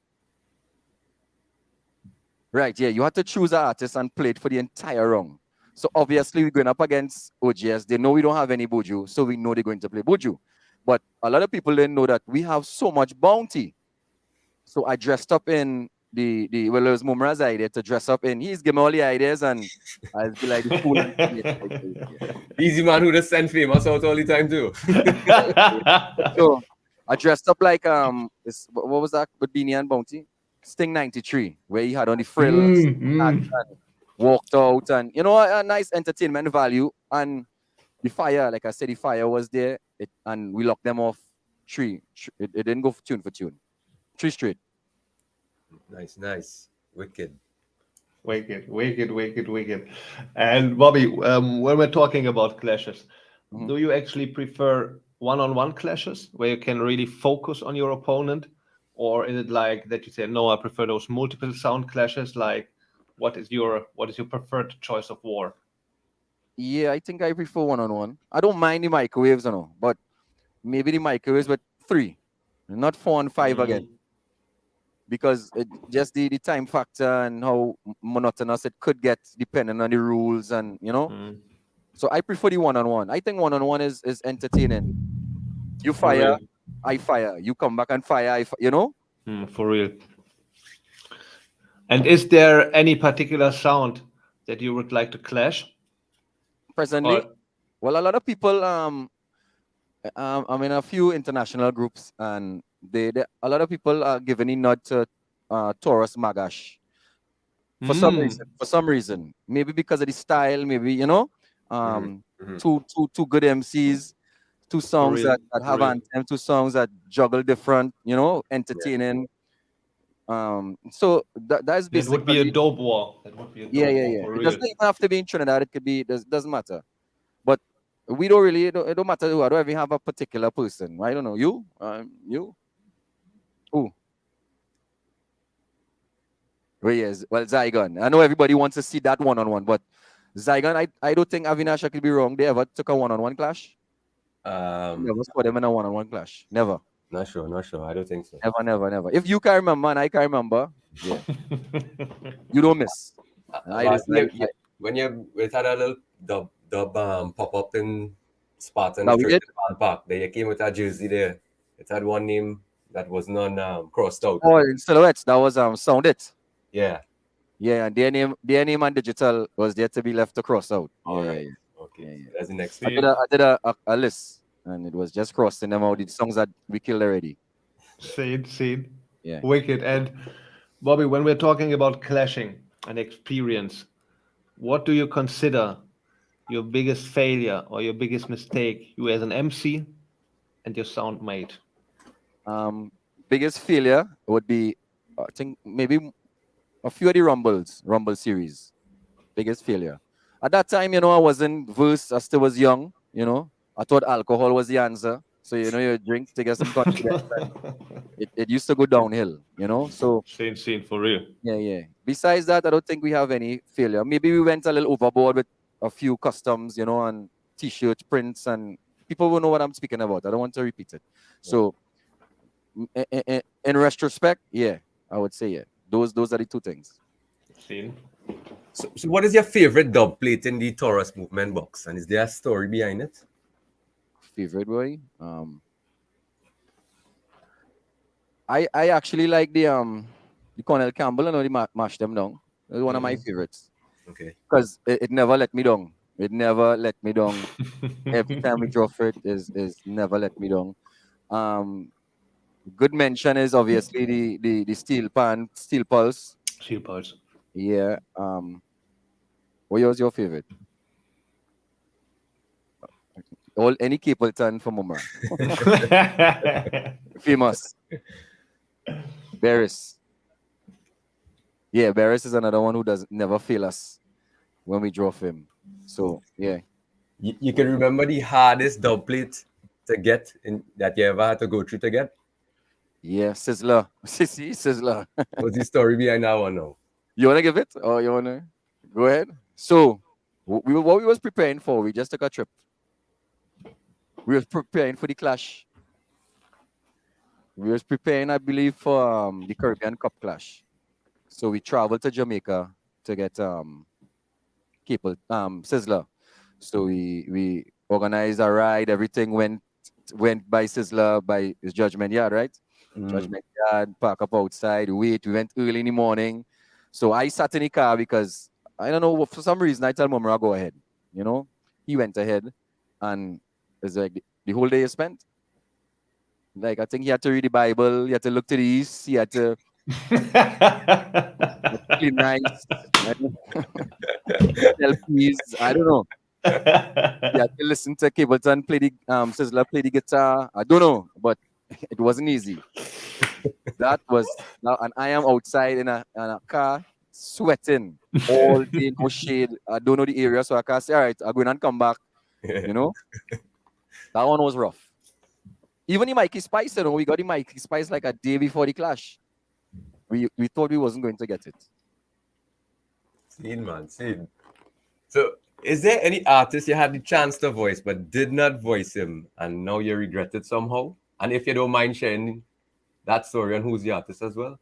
Speaker 13: Right, yeah, you had to choose an artist and play it for the entire round. So obviously we're going up against OGS. They know we don't have any Buju, so we know they're going to play Buju. But a lot of people didn't know that we have so much bounty. So I dressed up in it was Mumra's idea to dress up in. He's giving me all the ideas, and I'll be like the fool.
Speaker 12: Easy man who just send famous out all the time too.
Speaker 13: So I dressed up like what was that with Beanie and Bounty? Sting 93, where he had on the frills, and walked out, and a nice entertainment value. And the fire, like I said, the fire was there, and we locked them off three. It didn't go tune for tune. 3 straight.
Speaker 12: Nice. Wicked.
Speaker 11: And Bobby, when we're talking about clashes, do you actually prefer one-on-one clashes where you can really focus on your opponent? Or is it like that you say, no, I prefer those multiple sound clashes? Like, what is your preferred choice of war?
Speaker 13: Yeah, I think I prefer one-on-one. I don't mind the microwaves, but maybe the microwaves, but 3, not 4 and 5 again. Because just the time factor and how monotonous it could get depending on the rules and, So I prefer the one-on-one. I think one-on-one is entertaining. You fire, I fire. You come back and fire,
Speaker 11: For real. And is there any particular sound that you would like to clash?
Speaker 13: Presently? Well, a lot of people, I'm in a few international groups, and a lot of people are giving a nod to Taurus Magash. For some reason. Maybe because of the style, maybe, two good MCs, 2 songs that have anthem, 2 songs that juggle different, entertaining. So that's basically.
Speaker 11: It would be a dope war.
Speaker 13: Yeah. It doesn't even have to be in Trinidad. It could be. Doesn't matter. But we don't really. It don't matter who. I don't even have a particular person. I don't know. You. Who? Well, Zygon. I know everybody wants to see that one-on-one, but Zygon, I don't think Avinash could be wrong. They ever took a one-on-one clash? Never saw them in a one-on-one clash. Never.
Speaker 12: Not sure. I don't think so.
Speaker 13: Never. If you can remember and I can remember, yeah. You don't miss.
Speaker 12: When you had a little dub pop up in Spartan Park, they came with a jersey there. It had one name that was not crossed out.
Speaker 13: Oh, in silhouettes, that was Sound It.
Speaker 12: Yeah.
Speaker 13: Yeah, and their name and digital was there to be left to cross out.
Speaker 12: Okay. That's the next.
Speaker 13: I did a list, and it was just crossing them out. The songs that we killed already.
Speaker 11: Seen.
Speaker 13: Yeah.
Speaker 11: Wicked. And Bobby, when we're talking about clashing and experience, what do you consider your biggest failure or your biggest mistake, you as an MC and your sound mate?
Speaker 13: Biggest failure would be, I think, maybe a few of the Rumble series. Biggest failure. At that time, I wasn't versed. I still was young, I thought alcohol was the answer. So, you drink to get some confidence. it used to go downhill, So
Speaker 11: Same for real.
Speaker 13: Yeah. Besides that, I don't think we have any failure. Maybe we went a little overboard with a few customs, and t-shirts, prints, and people will know what I'm speaking about. I don't want to repeat it. So, in retrospect, yeah, I would say, yeah. Those are the 2 things.
Speaker 11: Seen.
Speaker 12: So what is your favorite dub plate in the Taurus Movement box? And is there a story behind it?
Speaker 13: Favorite boy? I actually like the Cornell Campbell. I know they mash them down. It's one of my favorites.
Speaker 12: Okay.
Speaker 13: Because it never let me down. Every time we drop it, is never let me down. Good mention is obviously the Steel Pulse.
Speaker 11: Steel Pulse.
Speaker 13: Yeah. What was your favorite? Any Capleton for Mumra. Famous. Barris. Yeah, Barris is another one who never fail us when we draw him. So yeah.
Speaker 12: You can remember the hardest dub plate to get that you ever had to go through to get?
Speaker 13: Yeah, Sizzler. Sizzler.
Speaker 12: What's the story behind that one now?
Speaker 13: You wanna give it? Or you wanna go ahead? So what we was preparing for, we just took a trip. We were preparing for the clash. We was preparing, I believe, for the Caribbean Cup clash. So we traveled to Jamaica to get Sizzler. So we organized a ride. Everything went by Sizzler, by his Judgment Yard, right? Judgment Yard, park up outside, wait. We went early in the morning. So I sat in the car because, I don't know, for some reason, I tell Mumra, go ahead. He went ahead. And it's like the whole day he spent. Like, I think he had to read the Bible. He had to look to the east. He had to Really nice. Selfies. I don't know. Yeah, to listen to Cableton play the Sizzler play the guitar. I don't know, but it wasn't easy. That was and I am outside in a car sweating all day, no shade. I don't know the area, so I can't say, all right, I'll go in and come back. You know, that one was rough. Even the Mikey Spice, you know, we got the Mikey Spice like a day before the clash. We thought we wasn't going to get it.
Speaker 12: Scene, man, scene. So, is there any artist you had the chance to voice but did not voice him, and now you regret it somehow? And if you don't mind sharing that story on who's the artist as well?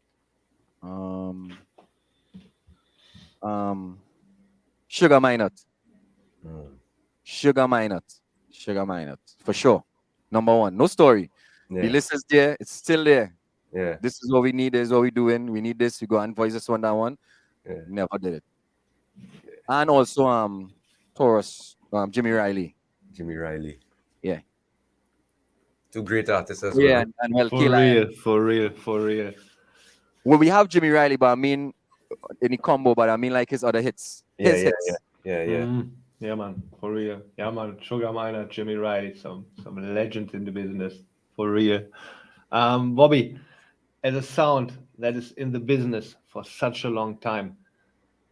Speaker 13: Sugar Minot. Sugar Minot. Sugar Minot. For sure. Number one. No story.
Speaker 12: Yeah.
Speaker 13: The list is there. It's still there.
Speaker 12: Yeah.
Speaker 13: This is what we need. This is what we're doing. We need this. We go and voice this one, that one.
Speaker 12: Yeah.
Speaker 13: Never did it. And also Taurus, Jimmy Riley.
Speaker 12: Jimmy Riley.
Speaker 13: Yeah.
Speaker 12: Two great artists as well.
Speaker 13: Yeah, and well,
Speaker 11: For real.
Speaker 13: Well, we have Jimmy Riley, but I mean in the combo, but I mean like his other hits. His hits.
Speaker 12: Yeah.
Speaker 11: Yeah, man, for real. Yeah, man, Sugar Minor, Jimmy Riley, some legends in the business, for real. Bobby, as a sound that is in the business for such a long time,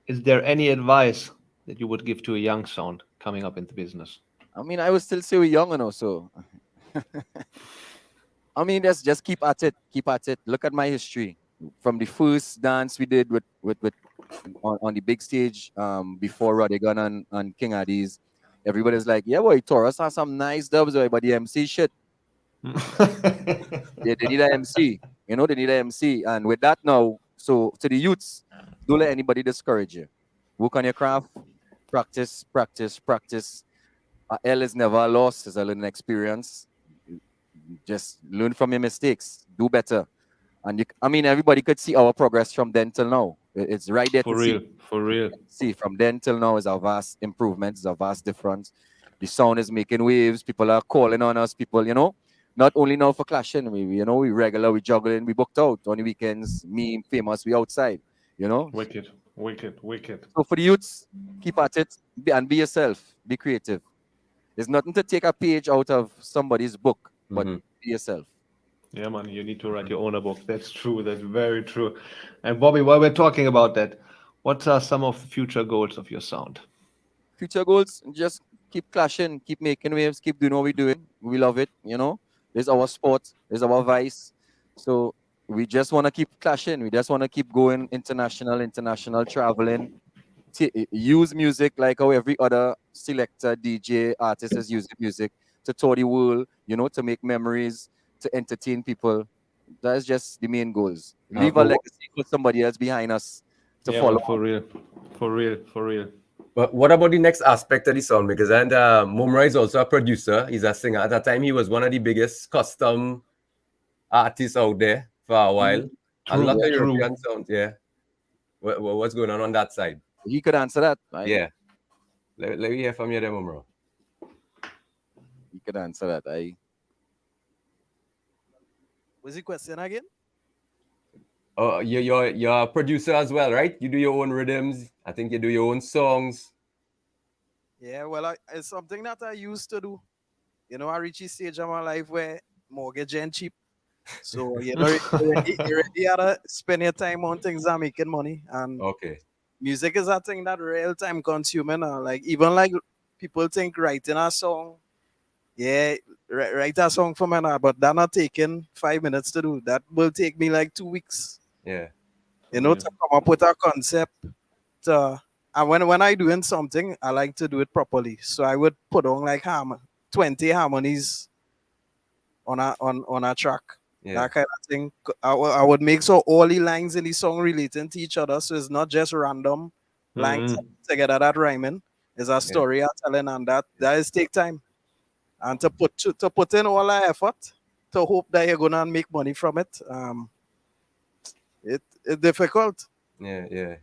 Speaker 11: is there any advice that you would give to a young sound coming up in the business?
Speaker 13: I mean, I would still say we're young enough, so. I mean, just keep at it. Keep at it. Look at my history. From the first dance we did with on the big stage before Rodigan and King Addies, everybody's like, yeah, boy, Taurus has some nice dubs, boy, but the MC shit. They need an MC. You know, they need an MC. And with that now, so to the youths, don't let anybody discourage you. Work on your craft. Practice. L is never a loss. It's a learning experience. Just learn from your mistakes. Do better. And I mean, everybody could see our progress from then till now. It's right there.
Speaker 11: For real.
Speaker 13: See, from then till now is a vast improvement. It's a vast difference. The sound is making waves. People are calling on us. People, you know, not only now for clashing. We regular, we juggling, we booked out on the weekends. Me, Famous, we outside. You know.
Speaker 11: Wicked.
Speaker 13: So for the youths, keep at it and be yourself. Be creative. There's nothing to take a page out of somebody's book, but be yourself.
Speaker 11: Yeah, man, you need to write your own book. That's true. That's very true. And Bobby, while we're talking about that, what are some of the future goals of your sound?
Speaker 13: Future goals, just keep clashing, keep making waves, keep doing what we're doing. We love it, you know. It's our sport, it's our vice. So we just want to keep clashing. We just want to keep going international traveling. Use music like how every other selector, DJ, artist is using music to tour the world, you know, to make memories, to entertain people. That's just the main goals. Leave a legacy for somebody else behind us to follow.
Speaker 11: For real.
Speaker 12: But what about the next aspect of the sound? Because Mumra is also a producer. He's a singer. At that time, he was one of the biggest custom artists out there for a while. A lot of European sounds, yeah. What's going on that side?
Speaker 13: He could answer that, right?
Speaker 12: Yeah. Let me hear from you there, Mumra.
Speaker 13: He could answer that,
Speaker 6: What's the question again?
Speaker 12: Oh, you're a producer as well, right? You do your own rhythms. I think you do your own songs.
Speaker 6: Yeah, well, it's something that I used to do. You know, I reached a stage in my life where mortgage ain't cheap. So, you know, you already had to spend your time on things that are making money. And music is a thing that real time consuming. Like, even like people think writing a song, yeah, write a song for me now, but that not taking 5 minutes to do. That will take me like 2 weeks.
Speaker 12: Yeah.
Speaker 6: You know, to come up with a concept. And when I doing something, I like to do it properly. So I would put on like 20 harmonies on a track.
Speaker 12: Yeah.
Speaker 6: That kind of thing. I would make so all the lines in the song relating to each other. So it's not just random lines together that rhyming. It's a story I'm telling, and that is take time. And to put in all our effort to hope that you're gonna make money from it, it's difficult.
Speaker 12: Yeah.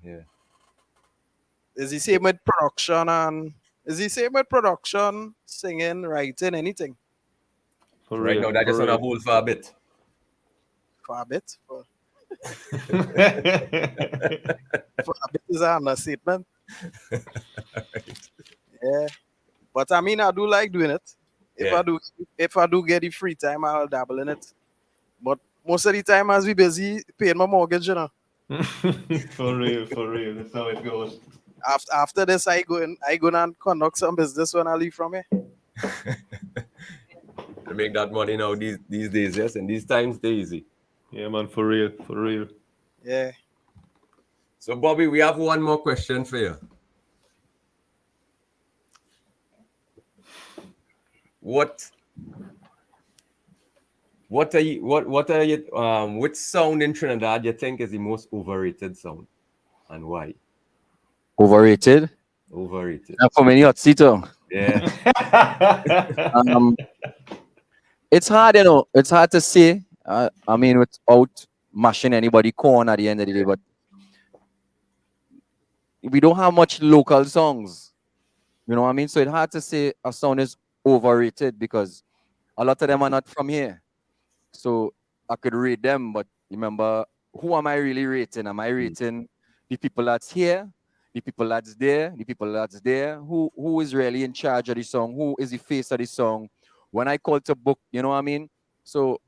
Speaker 6: Is the same with production singing, writing, anything?
Speaker 12: Right now, that just on a hold for a bit.
Speaker 6: For a bit? This is an understatement. Yeah, but I mean, I do like doing it. If I do get the free time, I'll dabble in it. But most of the time, as we busy paying my mortgage, you know.
Speaker 11: For real. That's how it goes.
Speaker 6: After this, I go and conduct some business when I leave from here.
Speaker 12: To make that money now these days, yes, and these times they're easy.
Speaker 11: Yeah, man, for real.
Speaker 6: Yeah.
Speaker 12: So Bobby, we have one more question for you. What are you which sound in Trinidad you think is the most overrated sound and why?
Speaker 13: Overrated. For many hot Cito.
Speaker 12: Yeah.
Speaker 13: It's hard, you know. It's hard to say. I mean, without mashing anybody corn at the end of the day, but we don't have much local songs. You know what I mean? So it's hard to say a sound is overrated because a lot of them are not from here. So I could rate them, but remember, who am I really rating? Am I rating the people that's here, the people that's there, the people that's there? Who is really in charge of the song? Who is the face of the song? When I call to book, you know what I mean? So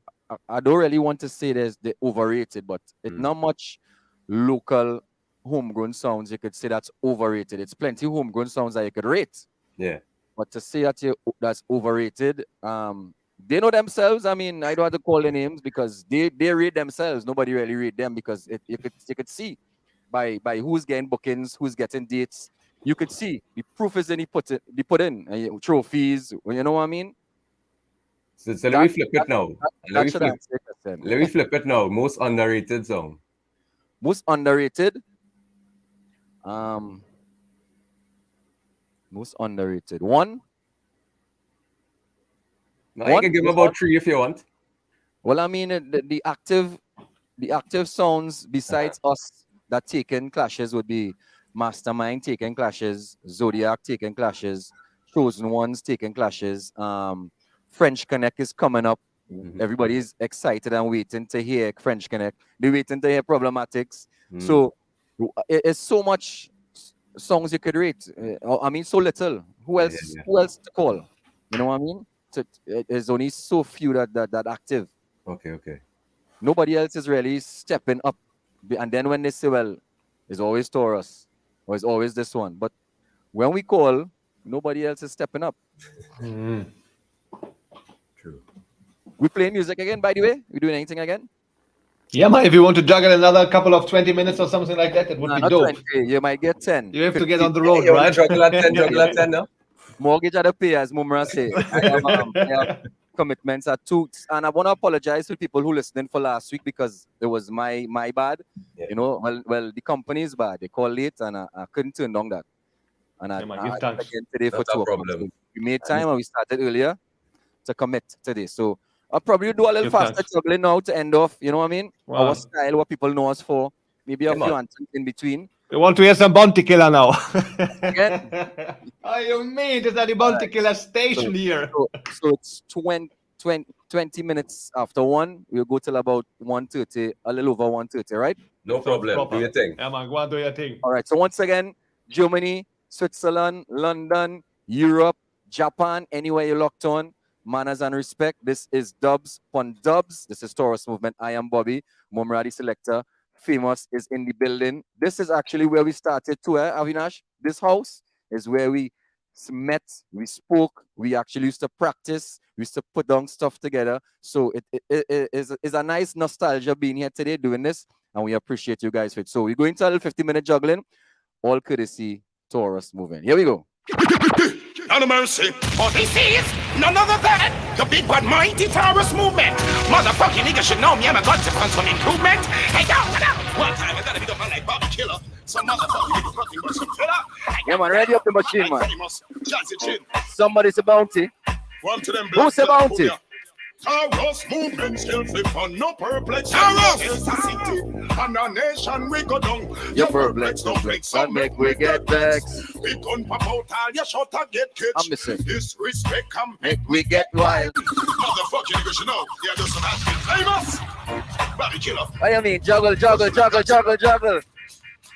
Speaker 13: I don't really want to say they're overrated, but it's not much local homegrown sounds you could say that's overrated. It's plenty homegrown sounds that you could rate.
Speaker 12: Yeah.
Speaker 13: But to say that that's overrated, they know themselves. I mean, I don't have to call their names because they rate themselves. Nobody really rate them because you could see by who's getting bookings, who's getting dates. You could see the proof is in the put in trophies. You know what I mean?
Speaker 12: So let me flip it now. Let me flip it now. Most underrated song.
Speaker 13: Most underrated. Most underrated. One.
Speaker 12: I can give about 3 if you want.
Speaker 13: Well, I mean, the active sounds besides us that taking clashes would be Mastermind taking clashes, Zodiac taking clashes, Chosen Ones taking clashes. French Connect is coming up. Everybody is excited and waiting to hear French Connect. They're waiting to hear Problematix. So it's so much songs you could rate. I mean, so little. Who else? Who else to call? You know what I mean? There's only so few that active.
Speaker 12: Okay.
Speaker 13: Nobody else is really stepping up. And then when they say, well, it's always Taurus or it's always this one. But when we call, nobody else is stepping up.
Speaker 12: True.
Speaker 13: We playing music again, by the way? We doing anything again?
Speaker 11: Yeah, man, if you want to juggle another couple of 20 minutes or something like that, it would be dope.
Speaker 13: 20, you might get 10.
Speaker 11: You have to get on the road, right?
Speaker 12: Juggle at 10 now.
Speaker 13: Mortgage at the pay, as Mumra say. I have commitments at 2. And I want to apologize to people who listening for last week because it was my bad.
Speaker 12: Yeah.
Speaker 13: You know, well, the company is bad. They called late and I couldn't turn down that. And I again today for 2 o'clock. So we made time and we started earlier to commit today. So I'll probably do a little faster juggling now to end off. You know what I mean?
Speaker 11: Wow.
Speaker 13: Our style, what people know us for. Maybe a few answers in between.
Speaker 11: We want to hear some Bounty Killer now.
Speaker 13: Again?
Speaker 11: Oh, you mean is that the Bounty Killer station here?
Speaker 13: So it's 20 minutes after 1. We'll go till about 1:30, a little over 1:30, right?
Speaker 12: No problem. Do your thing.
Speaker 11: Yeah, man, go on, do your thing.
Speaker 13: All right. So once again, Germany, Switzerland, London, Europe, Japan, anywhere you're locked on, manners and respect. This is Dubs PON DUBS. This is Taurus Movement. I am Bobby, Mumradi Selector. Famous is in the building. This is actually where we started too, Avinash? This house is where we met, we spoke, we actually used to practice, we used to put down stuff together. So it is a nice nostalgia being here today doing this, and we appreciate you guys for it. So we're going to a little 50-minute juggling, all courtesy Taurus Movement. Here we go.
Speaker 7: No mercy. Oh, this is none other than the big but mighty Taurus Movement. Motherfucking niggas should know me. I'm a consequence from improvement. Hey, yo, one time I gotta be the man like Bobby Killer. Some motherfucking fucking person filler.
Speaker 13: Yeah, man, ready up the machine, man. Somebody's a bounty.
Speaker 7: One to them.
Speaker 13: Who's a bounty?
Speaker 15: Taurus movement still flip on no perplex. Taurus! And a nation we go down.
Speaker 13: Your perplex, no flex, and make we get vexed.
Speaker 15: We gun pop out all your shot and get catch.
Speaker 13: I'm missing.
Speaker 15: Disrespect and
Speaker 13: Make we get wild.
Speaker 15: motherfucking niggas, you know. Yeah, just some ass famous. Bobby killer.
Speaker 13: What do you mean? Juggle.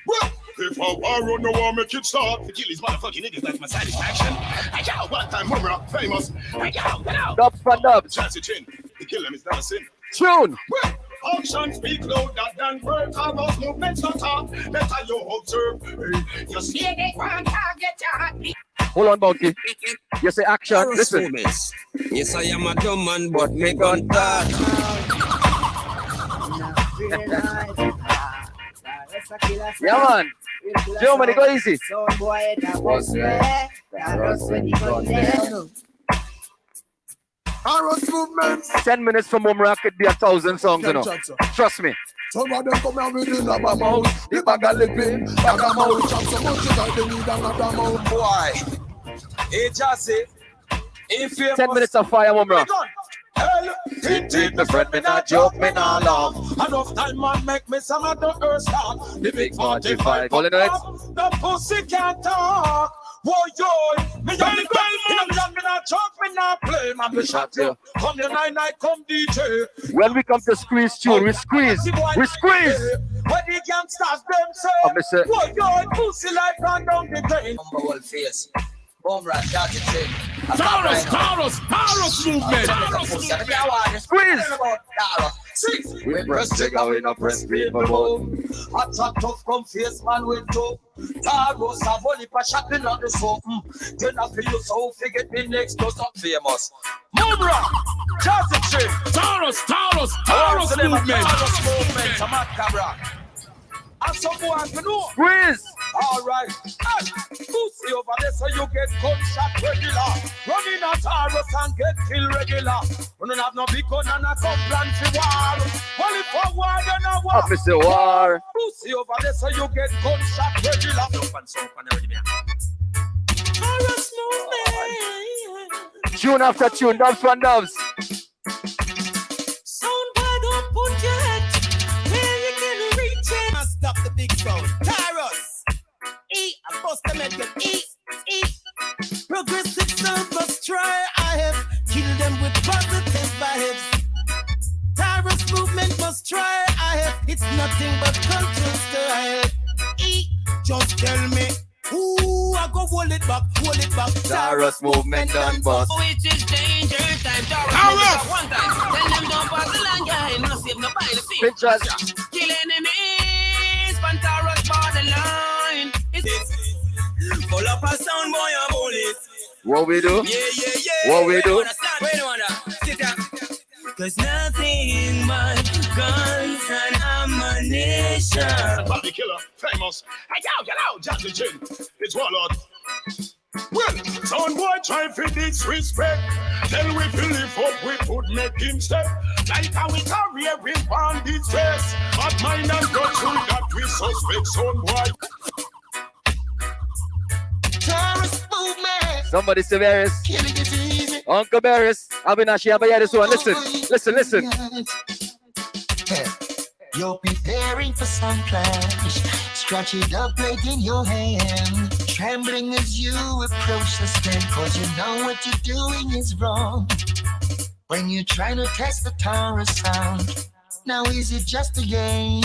Speaker 15: Well, if a war on the war make it start, to kill these motherfucking niggas, that's my satisfaction. Hey, yo, one time, murmur, famous. Hey, yo, get out.
Speaker 13: Dubs PON DUBS.
Speaker 15: Chance chin. To kill them is not a sin.
Speaker 13: Tune.
Speaker 15: Well, auction speak louder than words. Taurus movements not talk. Better you observe. Hey, you see they want to get your heart.
Speaker 13: Hold on, Bounty. You say action. Listen.
Speaker 9: Yes, I am a dumb man, but me gun talk.
Speaker 13: Yeah, man. Germany, go easy.
Speaker 15: Taurus movement.
Speaker 13: 10 minutes from Mumra could be 1,000 songs, you know. Trust me.
Speaker 15: Some of them come here with the number mouth. The bag of lipping, bag of mouth. Chop so much that they need another mouth.
Speaker 9: Boy, hey, Jazzy.
Speaker 13: 10 minutes of fire, Mumra.
Speaker 9: Indeed, my friend, me not joke, me not laugh. Enough time man make me some of the earth start. The big 45
Speaker 13: Calling it.
Speaker 9: The pussy can't talk. Whoa, yo, me young girl, me not joke, me not play, man, me shot you. Come your night, come DJ.
Speaker 13: When we come to squeeze tune, we squeeze. We squeeze.
Speaker 9: When the gangsters them say, whoa, yo, pussy like gone down the drain. Number one face.
Speaker 15: Taurus movement.
Speaker 13: Squeeze.
Speaker 9: We press trigger, we no press people bone. A tough come face man with two. Taurus have only for shotting on the soap. Then I feel so figure me next to some famous. Mubra, Jahcage, Taurus movement. I'm at camera. And someone to know.
Speaker 13: Squeeze.
Speaker 9: All right. Pussy over there so you get gunshot regular. Running a Taurus and get killed regular. We don't have no big gun and a come plan for war. Only for war and a war.
Speaker 13: Officer war.
Speaker 9: Pussy over there so you get gunshot regular. Taurus movement.
Speaker 13: Tune after tune, Dubs PON DUBS.
Speaker 9: Sound boy, don't put your head where you can reach it. Stop the big sound. Taurus. I bust them at them. Progressive sound must try. I have killed them with positive vibes. Taurus movement must try. I have. It's nothing but cultural style. Just tell me. Ooh, I go hold it back.
Speaker 13: Taurus movement done bust.
Speaker 9: Oh, it is danger time. Taurus one time. Tell them don't pass the line, yeah. No save nobody. See.
Speaker 13: Pictures.
Speaker 9: Kill enemies. Pan Taurus borderline. It's full up a sound boy and bullet.
Speaker 13: What we do?
Speaker 9: Yeah.
Speaker 13: What we do?
Speaker 9: Sit down. Cause nothing but guns and ammunition.
Speaker 15: Bobby killer, famous. Hey, yo, Jahcage. It's Warlord. Well, some boy try for disrespect. Tell we feel live up, we could make him step. Like how we career we want this stress. But mine and go through that we suspect some boy.
Speaker 9: Taurus movement.
Speaker 13: Somebody say Barris. Uncle Barris. Avinash, have heard this one. Listen.
Speaker 14: You're preparing for some clash. Scratch it up, plate in your hand. Trembling as you approach the stand, cause you know what you're doing is wrong. When you're trying to test the Taurus sound, now is it just a game?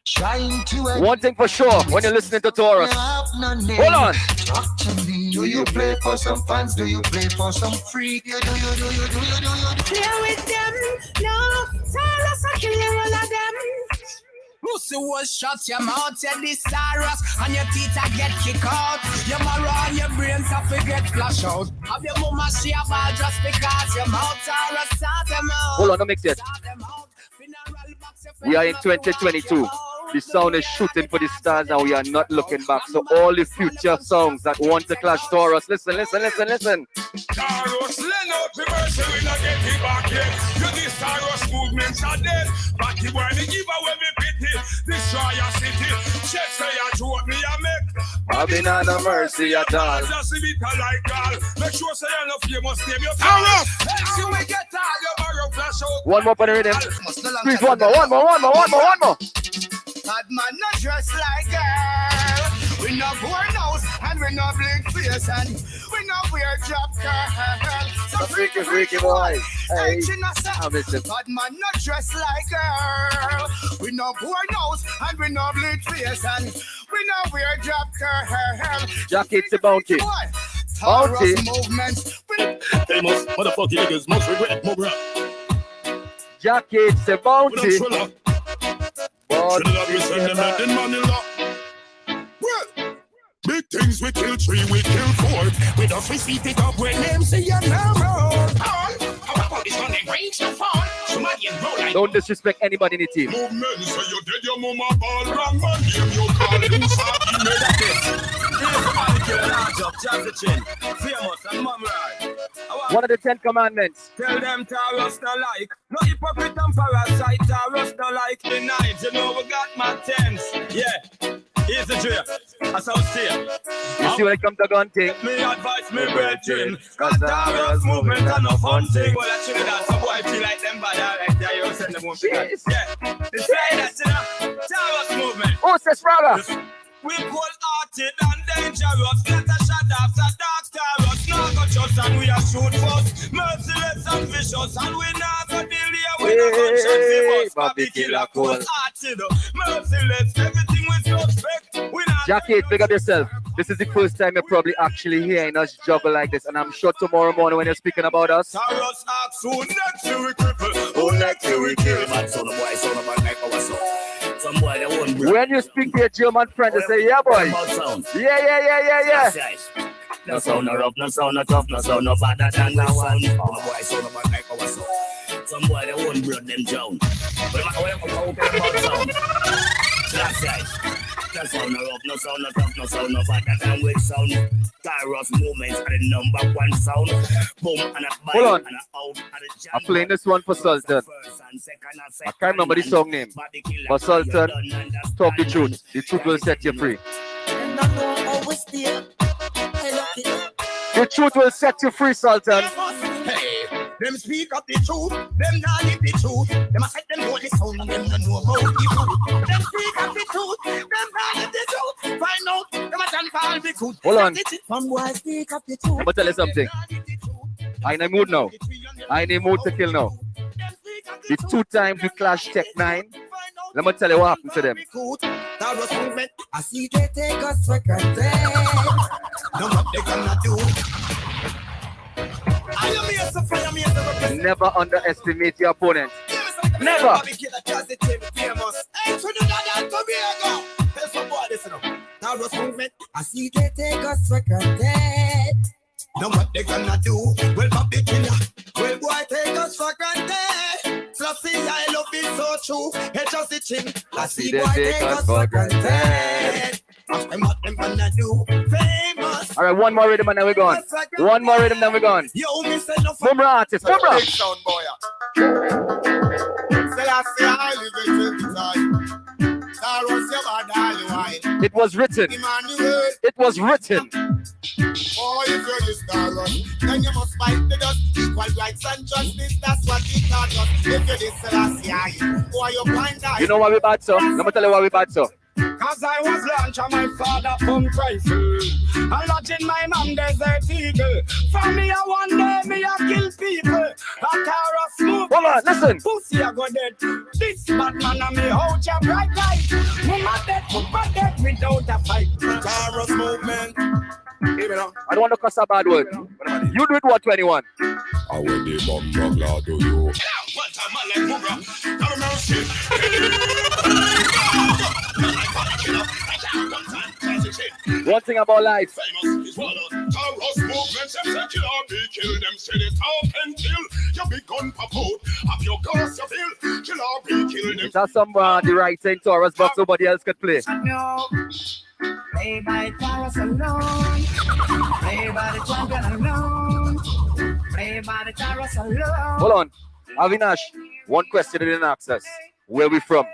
Speaker 14: Trying to
Speaker 13: one thing for sure when you're listening to Taurus. Hold on.
Speaker 14: Talk to me. Do you play for some fans? Do you play for some free? Do you?
Speaker 9: Play with them. No, Taurus, I kill you all of them. Pussy was shut your mouth, yeah, this Taurus, and your teeth I get kicked out. Your marrow and your brains have to get flash out. Have your mama she a ball just because your mouth Taurus start them out.
Speaker 13: Hold on, don't mix it. We are in 2022. The sound is shooting for the stars and we are not looking back. So all the future songs that want to clash Taurus, listen.
Speaker 15: Taurus, lend out the mercy, we not get it back yet. You this Taurus movements are dead. But the boy me give away me pity. Destroy your city. Chef say I joke me a make.
Speaker 13: I've been on no mercy at all.
Speaker 16: Just a bit like all. Make sure say enough you must name your
Speaker 21: Taurus.
Speaker 16: Make sure we get all your barrel flash out.
Speaker 13: One more for the rhythm. Squeeze one more.
Speaker 9: Bad man not dress like girl. We no poor nose and we no blink face and we no wear job girl. So freaky boy. Hey, I miss him. Bad man not dress like girl. We no poor nose and we no blink face and we no wear job girl.
Speaker 13: Jahcage the bounty.
Speaker 9: Taurus Movement.
Speaker 16: They must motherfucking niggas must regret more rap.
Speaker 13: Jahcage the bounty.
Speaker 16: Trinidad, we send them out in Manila. Well, big things we kill 3, we kill 4. We don't receive it up when them say you're not wrong. How about this gonna range so far? Somebody and roll like
Speaker 13: Don't disrespect anybody in the team.
Speaker 16: movement, so you dead your mama ball wrong man. Name you call him Saki
Speaker 13: One of the 10 commandments.
Speaker 16: Tell them Taurus no like. No hypocrite and parasite. Taurus no like the night. You know we got my tens. Yeah. Here's the drill. That's how it's here.
Speaker 13: You see when it comes to gun thing?
Speaker 16: Me advise me brethren. Cause Taurus movement and no fun thing. Well, actually that's a boy feel like them bad like that. You send them one thing. Yeah. It's right that's it. Taurus movement.
Speaker 13: Oh, says brother.
Speaker 16: We cold-hearted and dangerous. Get a shot after dark Taurus. Now go trust and we are shoot first. Merciless and vicious and we not go deal here with the gunshot famous. Bobby killer cold-hearted. Merciless, everything we suspect. We not
Speaker 13: Jahcage, pick up yourself. This is the first time you're probably actually hearing us juggle like this, and I'm sure tomorrow morning when you're speaking about us.
Speaker 16: Taurus asks who next we cripple. Who next we kill. Man, son of boy, son of man, like our son. Some boy, they won't break.
Speaker 13: When you speak to your German friend, they say, yeah, boy. Yeah.
Speaker 16: No sound no rough, no sound no tough, no sound no better than that one. Some boy, son of man, like our son. Some boy, they won't break them down. But I'm going to open about sound. That's right. No sound no rough, no sound no tough, no sound no better than with sound. Taurus Movement are the #1 sound. Boom and a bang
Speaker 13: Hold on.
Speaker 16: and a out and a jam.
Speaker 13: I'm playing this one for Sultan. I can't remember the song name. But Sultan, talk the truth. The truth will set you free. The truth will set you free, Sultan.
Speaker 9: Hey, them speak up the truth, them not live the truth. Them a set them know the sound and them don't know about the truth. Them speak up the truth, them not live the truth. Find out, them a stand for all the truth.
Speaker 13: Hold on.
Speaker 9: Some boy speak up the truth.
Speaker 13: I'm gonna tell you something. I in a mood now. I in a mood to kill now. The 2 times we clash Tech 9. Let me tell you what happened to them.
Speaker 9: Taurus Movement, I see they take us for granted. No what they gonna do.
Speaker 13: Never underestimate your opponent. Never.
Speaker 9: Taurus Movement, I see they take us for granted. No what they gonna do. Well, Bobby killer. Well, boy, take us for granted. Fluffy, I love it so true. It's just the thing. I see boy, take us for granted. Ask them what them gonna do. Famous.
Speaker 13: All right, one more rhythm and then we're gone. One more rhythm, then we're gone.
Speaker 9: Yo, Mr. No
Speaker 13: Mumra artist, Mumra.
Speaker 9: Big sound boy. Say I live in time.
Speaker 13: It was written. It was written.
Speaker 9: Oh, if you're this Taurus, then you must fight the dust. Equal rights and justice, that's what it taught us. If you're this Selassie, why you blind eye?
Speaker 13: You know why we bad, so? Let me tell you why we bad, so.
Speaker 18: Cause I was launched and my father from Chrysler. I lodge in my mom desert eagle. For me I one day me I kill people. A Taurus Movement.
Speaker 13: Hold on, listen.
Speaker 18: Pussy I go dead. This bad man and me hold your bright light. Mama dead, papa dead without a fight.
Speaker 9: Taurus Movement.
Speaker 13: I don't want to cuss a bad word. You do it what 21?
Speaker 16: I will the bomb juggler to you. One time I like Mubra. Have mercy.
Speaker 13: One thing about life.
Speaker 16: Famous is what Taurus Movement them say kill or be killed. Them say they talk and kill. Your big gun pop out. Have your guns you feel. Kill or be killed. Them.
Speaker 13: That's somebody right saying Taurus, but somebody else could play.
Speaker 10: No. Play by Taurus alone. Play by the champion alone. Play by the Taurus alone.
Speaker 13: Hold on. Avinash, one question they didn't ask us. Where we from?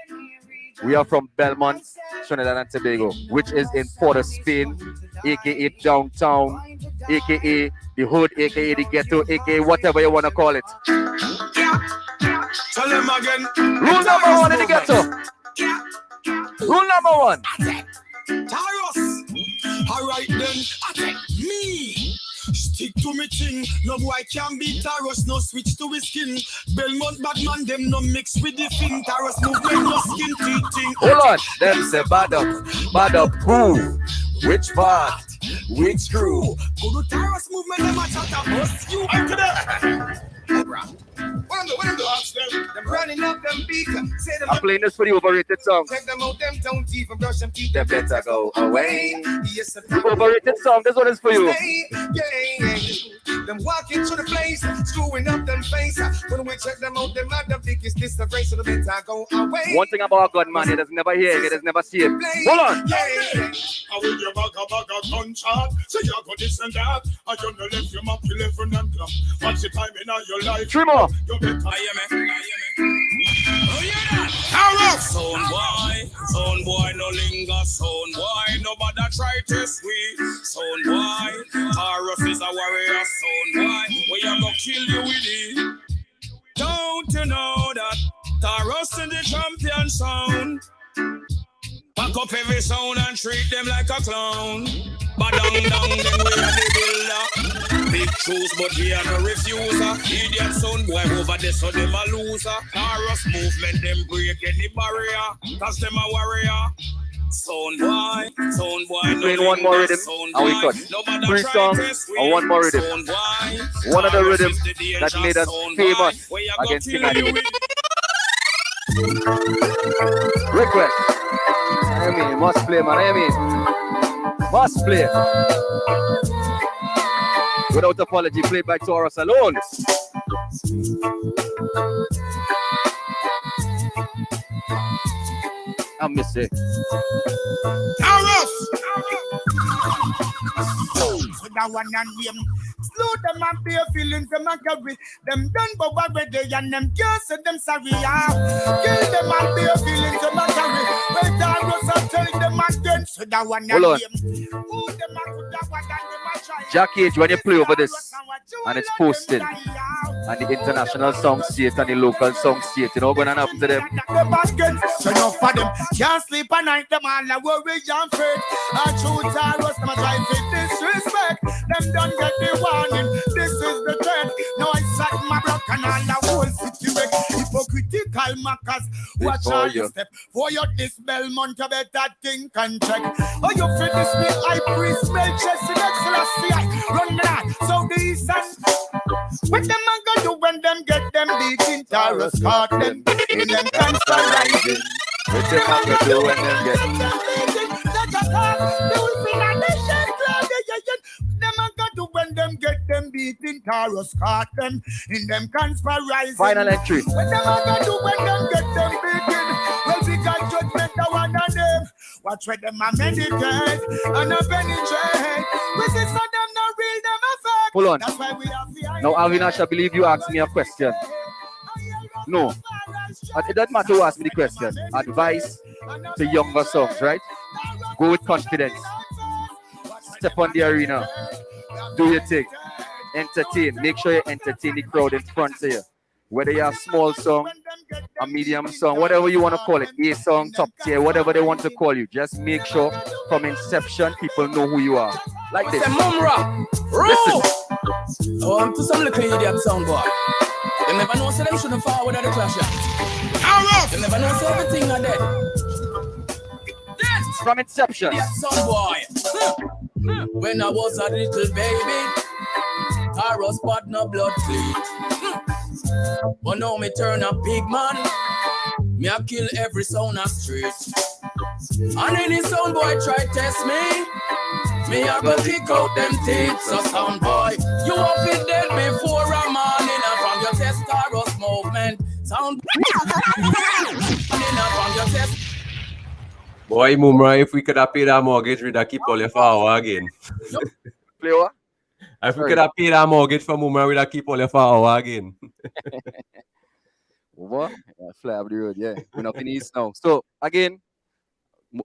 Speaker 13: We are from Belmont, Trinidad and Tobago, which is in Port of Spain, aka downtown, aka the hood, aka the ghetto, aka whatever you want to call it.
Speaker 16: Tell them again.
Speaker 13: Rule number one in the ghetto. Rule number one.
Speaker 16: Taurus. Alright then, attack me. Stick to me thing. No boy can be Taurus, no switch to his skin. Belmont Batman, them no mix with the thing. Taurus movement, no skin teething.
Speaker 13: Hold on. Them say bad up who? Which part? Which crew?
Speaker 16: Go to Taurus movement, them a chat about you. Up to them. What them do ask them? Them running up them beat. Say them
Speaker 13: I'm playing this for the overrated song.
Speaker 16: check them out, them don't even brush them teeth.
Speaker 13: Them better go away.
Speaker 16: Yes,
Speaker 13: The overrated song, this one is for you.
Speaker 16: Them walking to the place, screwing up them face. When we check them out, them are the biggest disgrace. So the better go away.
Speaker 13: One thing about God, man, it is never hear, it is never see it. Hold on.
Speaker 16: I will your bag a gunshot. Say you got this and that. I don't know if you mock 11 and club. What's the time in all your life?
Speaker 13: Three more.
Speaker 16: You better hear me. Oh yeah. Taurus. Sound boy, no linger. Sound boy, nobody try to sweet. Sound boy, Taurus is a warrior. Sound boy, we are gonna kill you with it. Don't you know that Taurus is the champion sound? Pack up every sound and treat them like a clown. But down, them we are the builder. Big shoes, but we are no refuser. Idiot sound boy over there, so them a loser. Taurus movement, them break any barrier. Cause them a warrior. Sound boy, no
Speaker 13: Playing one more rhythm, and we cut. 3 songs and one more rhythm. One of the rhythms that made us famous against King Ali. Request. I mean, must play, man. I mean, must play. Without apology, played by Taurus alone. I miss it.
Speaker 16: Taurus! That one and them slow them and pay feelings them and carry them done but what they and them can't say them sorry. Kill them and pay feelings them and carry. When Taurus and tell them again so that one and them.
Speaker 13: Hold on. Jahcage, when you play over this and it's posted and the international song state and the local song state, you know what's going to happen to them?
Speaker 16: So enough for them can't sleep at night, them all a worry and fret. And true Taurus, them a try to disrespect. Them don't get the warning, this is the threat. Now I sat my block and all the whole city wreck. Hypocritical mockers, watch all your step. For your this Belmont, you better think and check. Oh, you finish me, I priest, Melchizedek, Celestia. Run that, so the east and what them a go do when them get them beat in Taurus, caught them in them cancer rising.
Speaker 13: What them a go do when them get
Speaker 16: them a go do when them get them beat in Taurus, caught them in them conspiring.
Speaker 13: Final entry.
Speaker 16: What them a go do when them get them beaten? Well, we got judgment the one on them. Watch where them a meditate and a penetrate. We see so them not real, them a fake.
Speaker 13: Hold on.
Speaker 16: That's why we have the
Speaker 13: Now, Avinash, I believe you asked me a question. No. It doesn't matter who asked me the question. Advice to younger songs, right? Go with confidence. Step on the arena. Do your thing. Entertain. Make sure you entertain the crowd in front of you. Whether you're a small song, a medium song, whatever you want to call it, A song, top tier, whatever they want to call you, just make sure from inception people know who you are. Like this.
Speaker 8: Mumra,
Speaker 13: listen.
Speaker 8: Oh, I'm to some little idiot sound boy. They never know so them shouldn't forward at the clash. They never know so everything are dead.
Speaker 13: From inception.
Speaker 8: Idiot sound boy. When I was a little baby, Taurus partner blood cleat. But now me turn a big man. Me a kill every sound a street. And any sound boy try test me, me a go kick out them teeth. So sound boy, you have been dead before a morning. And from your test Taurus movement, sound from your test.
Speaker 12: Boy, Mumra, if we could have paid our mortgage, we'd have keep all your flower again.
Speaker 13: Play what?
Speaker 12: If we could have paid our mortgage for Mumra, we'd have keep all your flower again.
Speaker 13: What? Fly up the road, yeah. We're not in East now. So, again,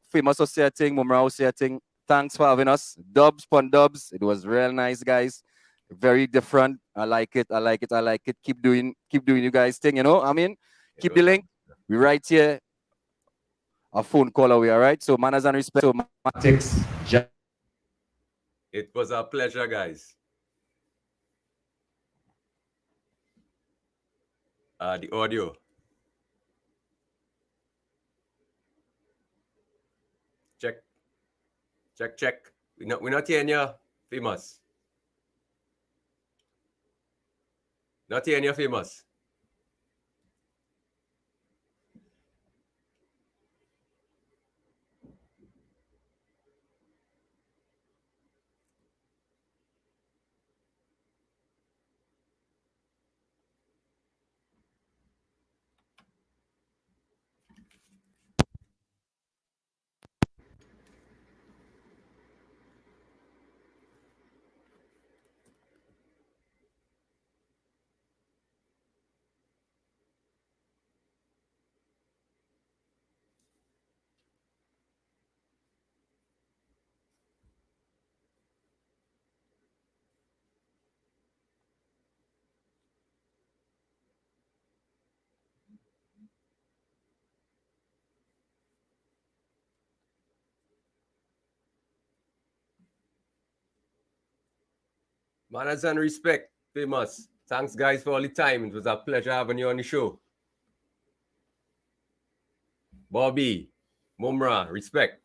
Speaker 13: Famous was say a thing, Mumra was say a thing. Thanks for having us. Dubs PON DUBS. It was real nice, guys. Very different. I like it. I like it. I like it. Keep doing you guys thing, you know? I mean, keep the link. We right here. A phone call away, all right? So manners and respect. So
Speaker 12: it was a pleasure, guys. The audio. Check. Check, check. We're not hearing you, Famous. Not hearing you, Famous. Manners and respect, Famous. Thanks, guys, for all the time. It was a pleasure having you on the show. Bobby, Mumra, respect.